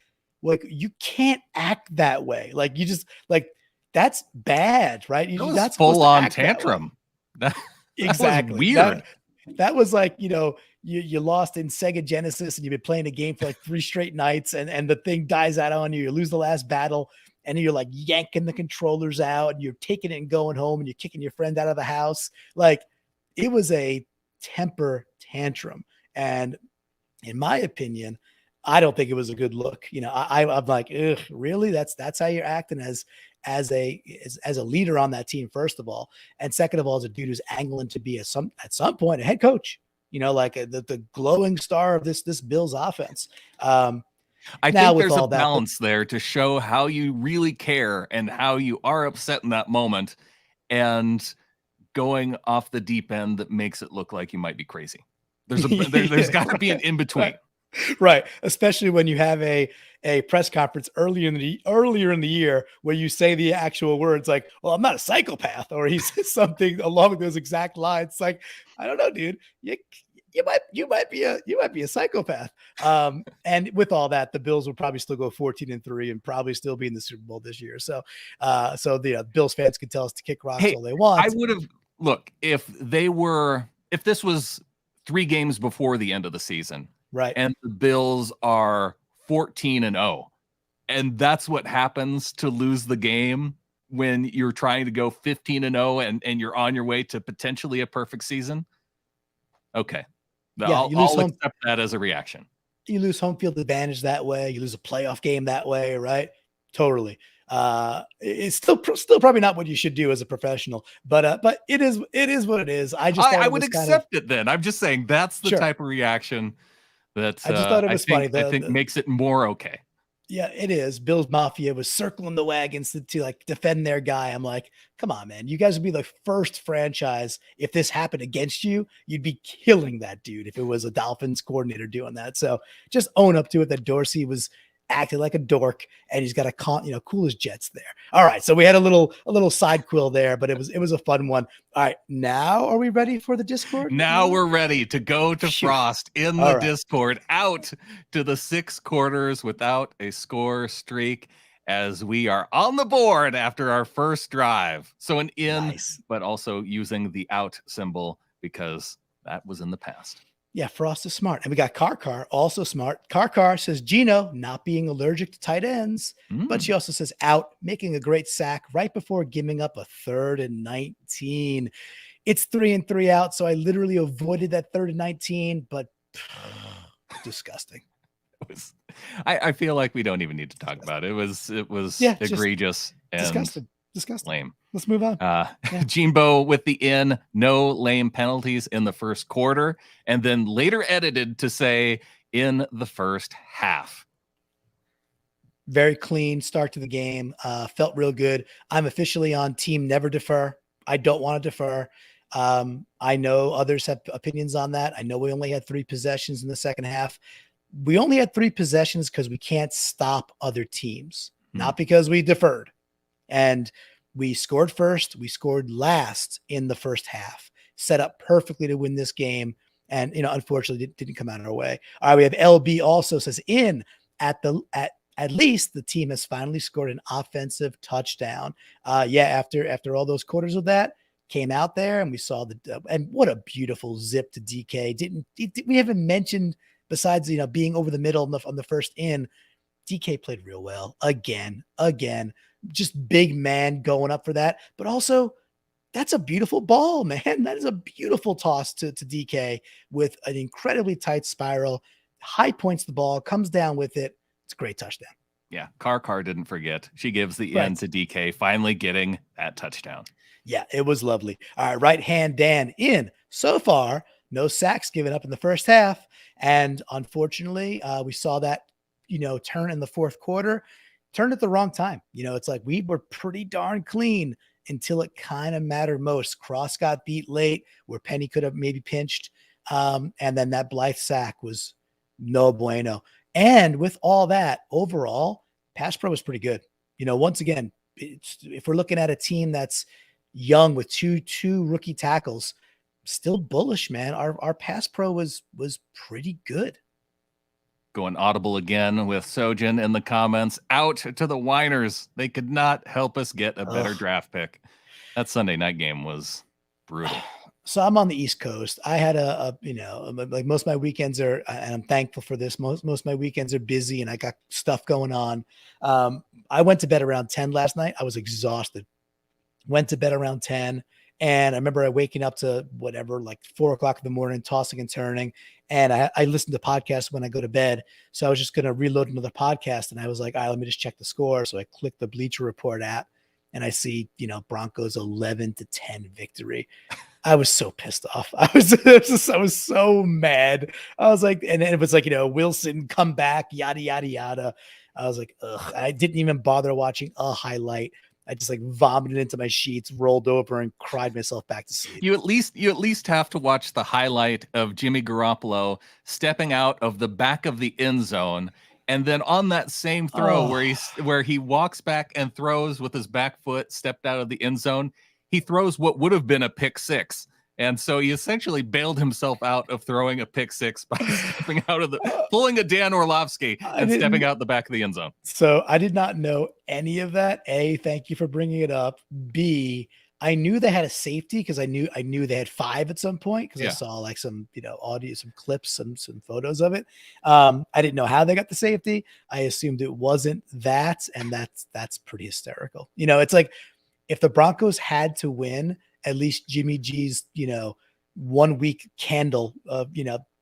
like, you can't act that way. Like, you just like, that's bad, right? That was full on tantrum. That exactly was weird. That was like, you lost in Sega Genesis and you've been playing a game for like 3 straight nights, and the thing dies out on you. You lose the last battle, and you're like yanking the controllers out, and you're taking it and going home, and you're kicking your friend out of the house. Like, it was a temper tantrum. And in my opinion, I don't think it was a good look. I'm like, ugh, really? That's how you're acting as a leader on that team, first of all, and second of all, as a dude who's angling to be at some point a head coach. Like the glowing star of this Bills offense. I think there's a balance there to show how you really care and how you are upset in that moment, and going off the deep end that makes it look like you might be crazy. There's got to be an in between. Right. Especially when you have a press conference earlier in the year where you say the actual words like, well, I'm not a psychopath, or he says something along those exact lines. It's like, I don't know, dude, you might be a psychopath. And with all that, the Bills will probably still go 14-3 and probably still be in the Super Bowl this year. So the Bills fans can tell us to kick rocks all they want. I would have, look, if this was 3 games before the end of the season, right, and the Bills are 14-0, and that's what happens to lose the game when you're trying to go 15-0 and you're on your way to potentially a perfect season. Okay. Yeah, I'll accept that as a reaction. You lose home field advantage that way. You lose a playoff game that way, right? Totally. It's still probably not what you should do as a professional, but it is what it is. I would accept it then. I'm just saying that's the type of reaction that I just thought it was funny. I think makes it more okay. Yeah, it is. Bills Mafia was circling the wagons to like defend their guy. I'm like, come on, man. You guys would be the first franchise. If this happened against you, you'd be killing that dude if it was a Dolphins coordinator doing that. So just own up to it that Dorsey was acting like a dork, and he's got a cool his jets there. All right, so we had a little side quill there, but it was a fun one. All right, now are we ready for the Discord? Now we're ready to go to Frost in the Discord, out to the 6 quarters without a score streak, as we are on the board after our first drive. So an in, but also using the out symbol because that was in the past. Yeah, Frost is smart. And we got Car, also smart. Car says Geno not being allergic to tight ends, but she also says out, making a great sack right before giving up a 3rd and 19. It's 3-3 out, so I literally avoided that 3rd and 19, but disgusting. I feel like we don't even need to talk about it. It was egregious and disgusting. Lame. Let's move on. Jimbo with the in, no lame penalties in the first quarter, and then later edited to say in the first half. Very clean start to the game. Felt real good. I'm officially on team never defer. I don't want to defer. I know others have opinions on that. I know we only had 3 possessions in the second half. We only had 3 possessions because we can't stop other teams, not because we deferred. And we scored first, we scored last in the first half, set up perfectly to win this game. And, unfortunately, it didn't come out our way. All right, we have LB also says at least the team has finally scored an offensive touchdown. After all those quarters of that, came out there and we saw and what a beautiful zip to DK. We haven't mentioned, besides being over the middle on the first in, DK played real well again, just big man going up for that. But also, that's a beautiful ball, man. That is a beautiful toss to DK with an incredibly tight spiral. High points the ball, comes down with it. It's a great touchdown. Yeah, Carr didn't forget. She gives the end to DK, finally getting that touchdown. Yeah, it was lovely. All right, right hand Dan in. So far, no sacks given up in the first half. And unfortunately, we saw that, turn in the fourth quarter. Turned at the wrong time. It's like we were pretty darn clean until it kind of mattered most. Cross got beat late where Penny could have maybe pinched. And then that Blythe sack was no bueno. And with all that, overall, pass pro was pretty good. Once again, if we're looking at a team that's young with two rookie tackles, still bullish, man. Our pass pro was pretty good. Going audible again with Sojin in the comments. Out to the whiners. They could not help us get a better draft pick. That Sunday night game was brutal. So I'm on the East Coast. I had like most of my weekends are, and I'm thankful for this. Most of my weekends are busy and I got stuff going on. I went to bed around 10 last night. I was exhausted. Went to bed around 10. And I remember waking up to whatever, like 4 o'clock in the morning, tossing and turning. And I listen to podcasts when I go to bed. So I was just going to reload another podcast. And I was like, all right, let me just check the score. So I clicked the Bleacher Report app and I see, Broncos 11-10 victory. I was so pissed off. I was so mad. I was like, and then it was like, Wilson come back, yada, yada, yada. I was like, ugh. I didn't even bother watching a highlight. I just like vomited into my sheets, rolled over, and cried myself back to sleep. You at least have to watch the highlight of Jimmy Garoppolo stepping out of the back of the end zone, and then on that same throw where he walks back and throws with his back foot, stepped out of the end zone, he throws what would have been a pick six. And so he essentially bailed himself out of throwing a pick six by stepping out of pulling a Dan Orlovsky and stepping out the back of the end zone. So I did not know any of that. A, thank you for bringing it up. B, I knew they had a safety because I knew they had 5 at some point because I saw like some, audio, some clips, some photos of it. I didn't know how they got the safety. I assumed it wasn't that. And that's pretty hysterical. It's like if the Broncos had to win, at least Jimmy G's, 1 week candle of,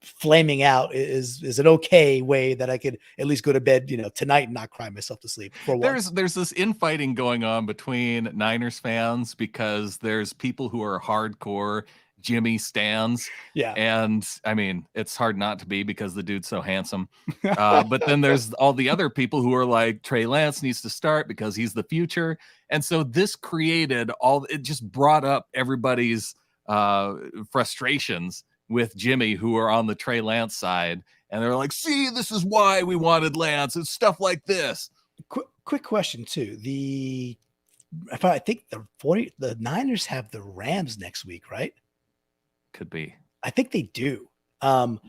flaming out is an okay way that I could at least go to bed, tonight and not cry myself to sleep for once. There's this infighting going on between Niners fans because there's people who are hardcore Jimmy stans. Yeah. And I mean, it's hard not to be because the dude's so handsome. But then there's all the other people who are like, Trey Lance needs to start because he's the future. And so this it just brought up everybody's frustrations with Jimmy who are on the Trey Lance side. And they're like, see, this is why we wanted Lance. It's stuff like this. Quick question too. I think the Niners have the Rams next week, right? Could be. I think they do. I'm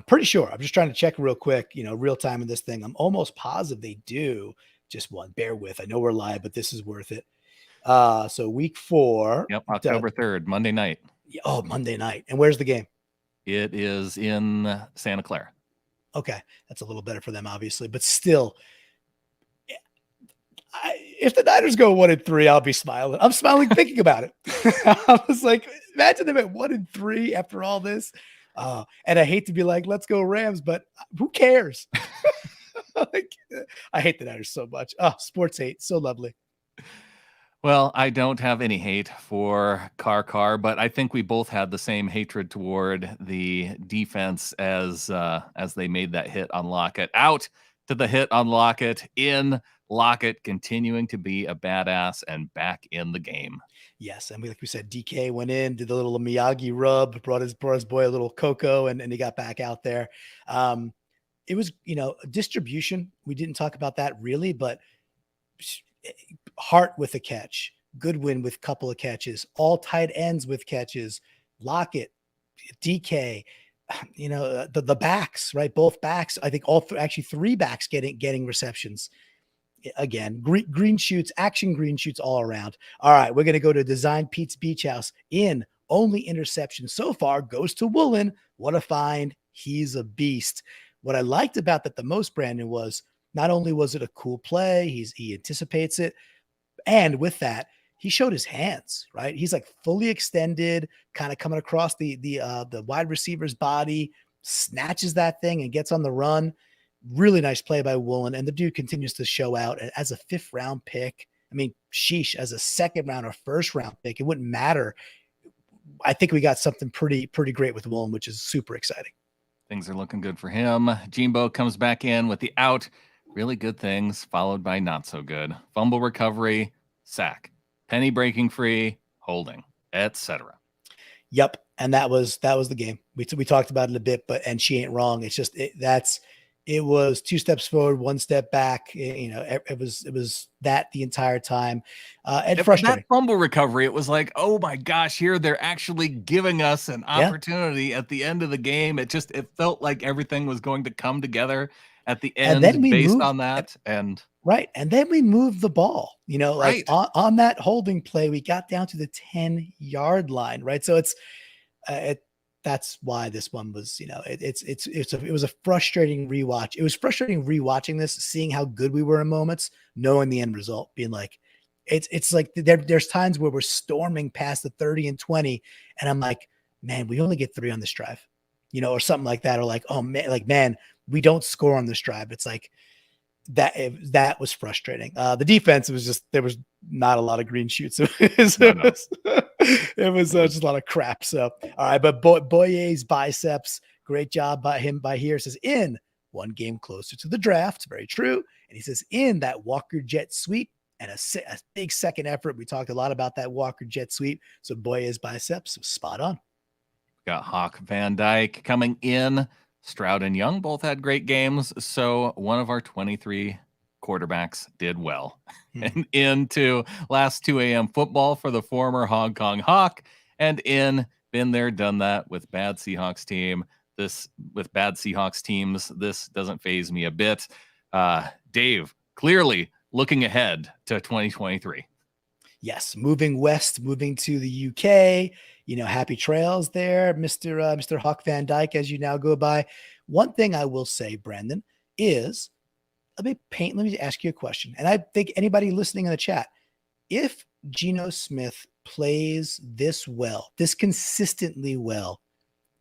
pretty sure. I'm just trying to check real quick, real time in this thing. I'm almost positive they do. Just one. Bear with. I know we're live, but this is worth it. So week 4. Yep, October 3rd, Monday night. Oh, Monday night. And where's the game? It is in Santa Clara. Okay. That's a little better for them, obviously. But still, if the Niners go 1-3, I'll be smiling. I'm smiling thinking about it. I was like, imagine them at 1-3 after all this. And I hate to be like, let's go Rams, but who cares? I hate the Niners so much. Oh, sports hate. So lovely. Well, I don't have any hate for Carr, but I think we both had the same hatred toward the defense as they made that hit on Lockett. Out to the hit on Lockett, in Lockett continuing to be a badass and back in the game. Yes, and like we said, DK went in, did the little Miyagi rub, brought his boy a little cocoa, and he got back out there. It was, distribution. We didn't talk about that really, but Hart with a catch, Goodwin with a couple of catches, all tight ends with catches, Lockett, DK, the backs, right? Both backs. I think actually three backs getting receptions. Again, green shoots, action green shoots all around. All right, we're going to go to Design Pete's Beach House. Only interception so far goes to Woolen. What a find. He's a beast. What I liked about that the most, Brandon, was not only was it a cool play, he anticipates it, and with that, he showed his hands, right? He's like fully extended, kind of coming across the wide receiver's body, snatches that thing and gets on the run. Really nice play by Woolen, and the dude continues to show out as a 5th round pick. I mean, sheesh, as a 2nd round or 1st round pick, it wouldn't matter. I think we got something pretty great with Woolen, which is super exciting. Things are looking good for him. Jimbo comes back in with the out. Really good things, followed by not so good. Fumble recovery, sack, penny breaking free, holding, etc. Yep, and that was the game. We talked about it a bit, and she ain't wrong. It's just it was 2 steps forward, 1 step back. It was that the entire time. And frustrating. That fumble recovery, it was like, oh my gosh, here they're actually giving us an opportunity at the end of the game. It felt like everything was going to come together at the end based on that. Right. And then we moved the ball, like on that holding play, we got down to the 10-yard line. Right. So that's why this one was, it was a frustrating rewatch. It was frustrating rewatching this, seeing how good we were in moments, knowing the end result, being like, it's like there's times where we're storming past the 30 and 20. And I'm like, man, we only get 3 on this drive, or something like that. Or like, oh man, we don't score on this drive. It's like that was frustrating. The defense there was not a lot of green shoots. It was just a lot of crap. So, all right. But Boye's biceps, great job by him by here. Says in 1 game closer to the draft. Very true. And he says in that Walker jet sweep and a big second effort. We talked a lot about that Walker jet sweep. So Boye's biceps was spot on. Got Hawk Van Dyke coming in. Stroud and Young both had great games, so one of our 23 quarterbacks did well. And into last 2 a.m. football for the former Hong Kong Hawk, and been there, done that with bad Seahawks team. With bad Seahawks teams, this doesn't faze me a bit. Dave, clearly looking ahead to 2023. Yes, moving west, moving to the UK. Happy trails there, Mr. Hawk Van Dyke, as you now go by. One thing I will say, Brandon, is let me ask you a question. And I think anybody listening in the chat, if Geno Smith plays this consistently well,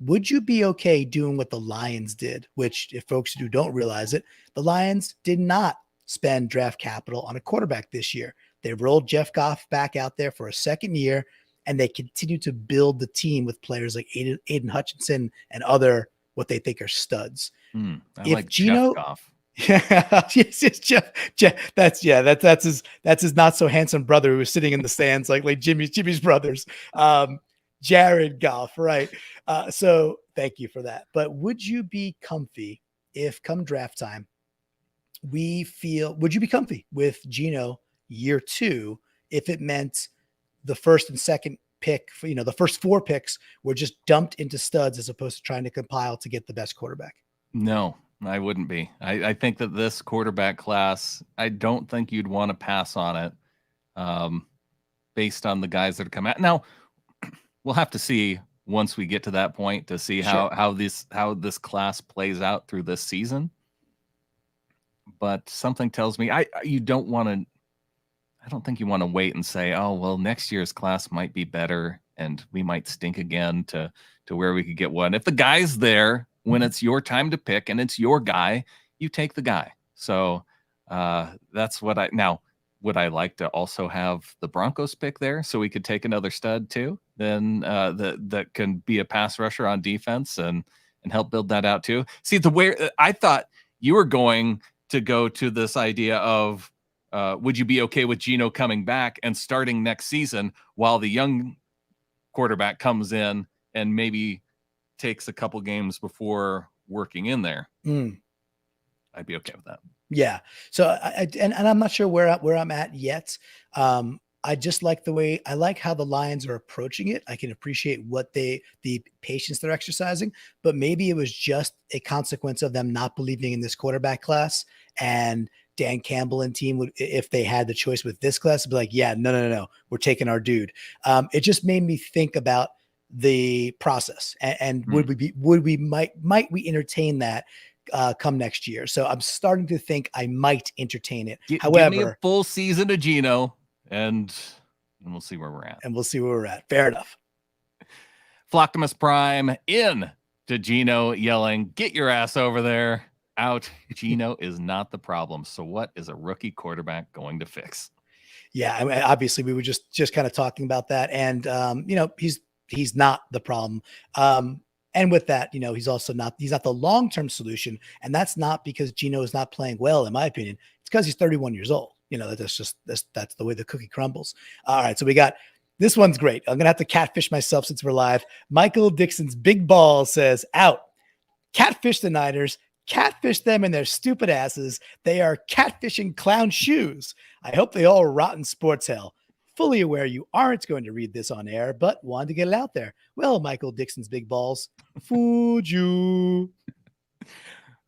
would you be okay doing what the Lions did? Which, if folks who don't realize it, the Lions did not spend draft capital on a quarterback this year. They rolled Jeff Goff back out there for a 2nd year, and they continue to build the team with players like Aiden Hutchinson and other what they think are studs. Like Geno, Jeff Goff. yes, Jeff. That's his not so handsome brother who was sitting in the stands like Jimmy's brothers. Jared Goff, right? So thank you for that. But would you be comfy if come draft time would you be comfy with Geno year 2 if it meant the 1st and 2nd pick, the first 4 picks were just dumped into studs as opposed to trying to compile to get the best quarterback? No, I wouldn't be. I think that this quarterback class, I don't think you'd want to pass on it based on the guys that are coming out. Now, we'll have to see once we get to that point to see how this class plays out through this season. But something tells me you don't want to. I don't think you want to wait and say, oh, well, next year's class might be better and we might stink again to where we could get one. If the guy's there when it's your time to pick and it's your guy, you take the guy. So that's what now, would I like to also have the Broncos pick there so we could take another stud too? Then that can be a pass rusher on defense and help build that out too. See, I thought you were going to go to this idea of would you be okay with Geno coming back and starting next season while the young quarterback comes in and maybe takes a couple games before working in there? I'd be okay with that. Yeah. So and I'm not sure where I'm at yet. I just like I like how the Lions are approaching it. I can appreciate the patience they're exercising, but maybe it was just a consequence of them not believing in this quarterback class, and Dan Campbell and team would, if they had the choice with this class, be like, yeah, no, we're taking our dude. It just made me think about the process and might we entertain that come next year. So I'm starting to think I might entertain it. However, give me a full season of Geno and we'll see where we're at. Fair enough. Flocktimus Prime in to Geno yelling, get your ass over there. Out. Geno is not the problem. So what is a rookie quarterback going to fix? Yeah, I mean, obviously we were just kind of talking about that, and he's not the problem. And with that, he's not the long-term solution. And that's not because Geno is not playing well, in my opinion. It's because he's 31 years old. That's the way the cookie crumbles. All right. So we got, this one's great. I'm going to have to catfish myself since we're live. Michael Dixon's big ball says, out. Catfish the Niners. Catfish them in their stupid asses. They are catfishing clown shoes. I hope they all rot in sports hell. Fully aware you aren't going to read this on air, but wanted to get it out there. Well, Michael Dixon's big balls, fooled you. I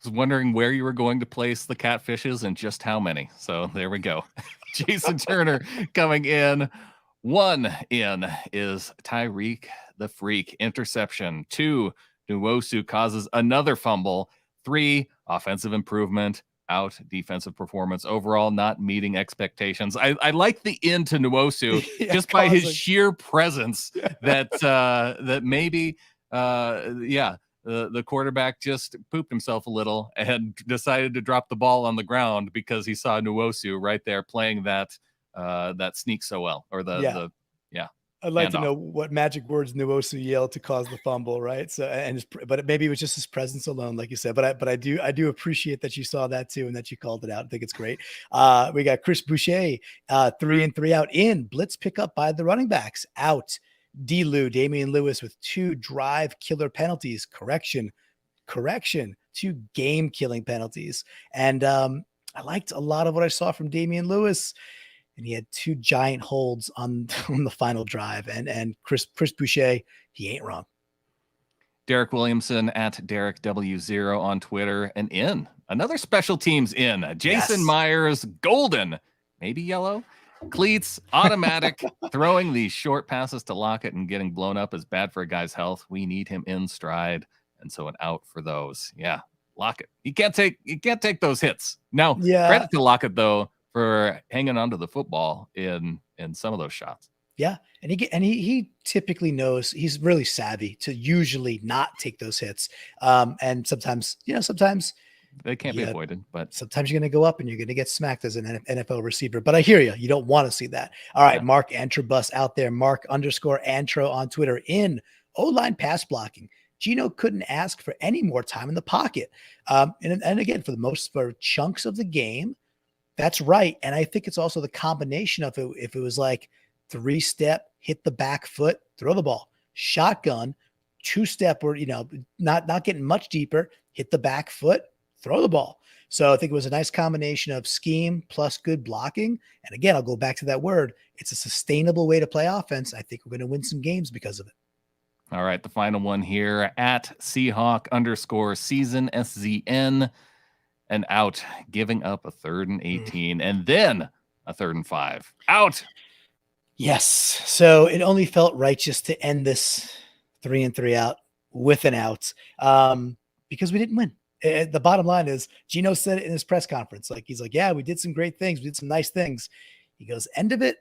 was wondering where you were going to place the catfishes and just how many. So there we go. Jason Turner coming in. 1 in is Tyreek the Freak interception. 2, Nwosu causes another fumble. 3, offensive improvement. Out. Defensive performance overall not meeting expectations. I like the in to Nwosu just by his sheer presence that maybe the quarterback just pooped himself a little and decided to drop the ball on the ground because he saw Nwosu right there playing that sneak so well, or I'd like to know what magic words Nwosu yelled to cause the fumble, right? So, but maybe it was just his presence alone, like you said. But I do appreciate that you saw that too and that you called it out. I think it's great. We got Chris Boucher, 3 and 3 out in blitz pickup by the running backs. Out. Damian Lewis with 2 drive killer penalties. Correction, 2 game killing penalties. And I liked a lot of what I saw from Damian Lewis. And he had 2 giant holds on the final drive. And Chris Boucher, he ain't wrong. Derek Williamson at Derek W0 on Twitter, and in another special teams in. Jason Myers, golden, maybe yellow, cleats, automatic, throwing these short passes to Lockett and getting blown up is bad for a guy's health. We need him in stride, and so an out for those. Yeah, Lockett. You can't take those hits. Now, credit to Lockett though for hanging onto the football in some of those shots. Yeah. And he typically knows, he's really savvy to usually not take those hits. And sometimes they can't be avoided, but sometimes you're going to go up and you're going to get smacked as an NFL receiver. But I hear you. You don't want to see that. All right. Yeah. Mark Antrobus out there. Mark_Antro on Twitter in O-line pass blocking. Geno couldn't ask for any more time in the pocket. And again, for chunks of the game, that's right. And I think it's also the combination of it. If it was like 3-step, hit the back foot, throw the ball, shotgun, 2-step, or, not getting much deeper, hit the back foot, throw the ball. So I think it was a nice combination of scheme plus good blocking. And again, I'll go back to that word. It's a sustainable way to play offense. I think we're going to win some games because of it. All right. The final one here at Seahawk_season SZN. And out, giving up a 3rd and 18, and then a 3rd and 5. Out. Yes. So it only felt righteous to end this 3 and 3 out with an out, because we didn't win. The bottom line is, Geno said it in his press conference. He's like, yeah, we did some great things. We did some nice things. He goes, end of it,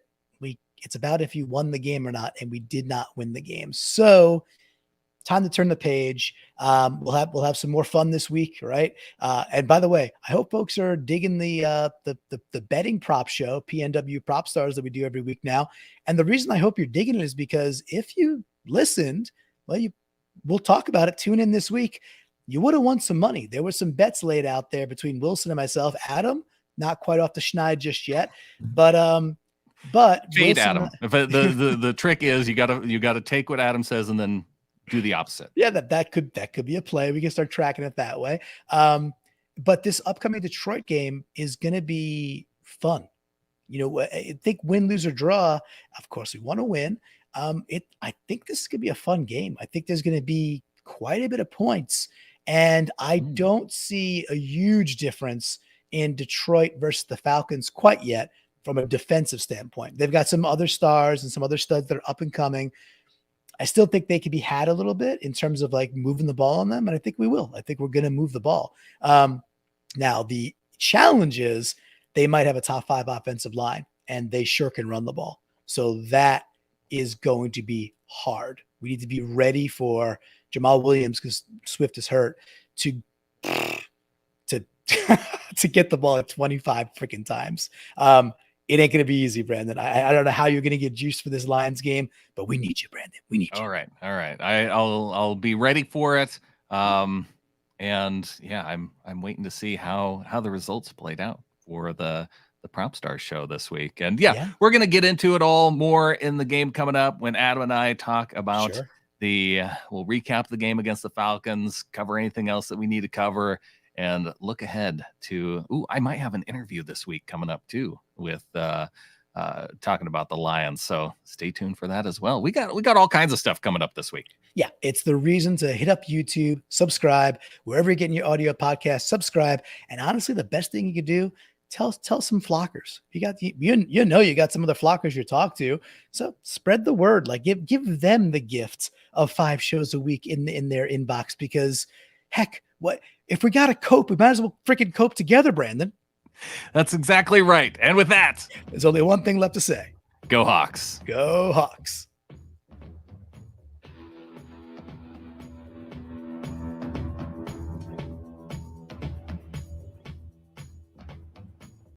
it's about if you won the game or not, and we did not win the game. So time to turn the page. We'll have some more fun this week, right? And by the way, I hope folks are digging the betting prop show, PNW Prop Stars, that we do every week now. And the reason I hope you're digging it is because if you listened, we'll talk about it. Tune in this week. You would have won some money. There were some bets laid out there between Wilson and myself. Adam, not quite off the schneid just yet. But fade Wilson, Adam. If the trick is you gotta take what Adam says and then do the opposite. Yeah, that could be a play. We can start tracking it that way. But this upcoming Detroit game is going to be fun. I think win, lose, or draw. Of course, we want to win. I think this is going to be a fun game. I think there's going to be quite a bit of points, and I don't see a huge difference in Detroit versus the Falcons quite yet from a defensive standpoint. They've got some other stars and some other studs that are up and coming. I still think they could be had a little bit in terms of like moving the ball on them, and I think we will. I think we're going to move the ball. Now, the challenge is they might have a top 5 offensive line, and they sure can run the ball. So that is going to be hard. We need to be ready for Jamal Williams, because Swift is hurt, to to get the ball at 25 freaking times. It ain't going to be easy, Brandon. I don't know how you're going to get juiced for this Lions game, but we need you, Brandon. We need you. All right. I'll be ready for it. And yeah, I'm waiting to see how the results played out for the Prop Star show this week. And yeah, we're going to get into it all more in the game coming up when Adam and I talk about we'll recap the game against the Falcons, cover anything else that we need to cover, and look ahead to, I might have an interview this week coming up too with talking about the Lions. So stay tuned for that as well. We got all kinds of stuff coming up this week. Yeah, it's the reason to hit up YouTube, subscribe, wherever you're getting your audio podcast, subscribe. And honestly, the best thing you could do, tell some flockers. You got you got some other flockers you talk to. So spread the word. Like give them the gift of 5 shows a week in their inbox, because heck, what if we got to cope? We might as well freaking cope together, Brandon. That's exactly right. And with that, there's only one thing left to say. Go Hawks. Go Hawks.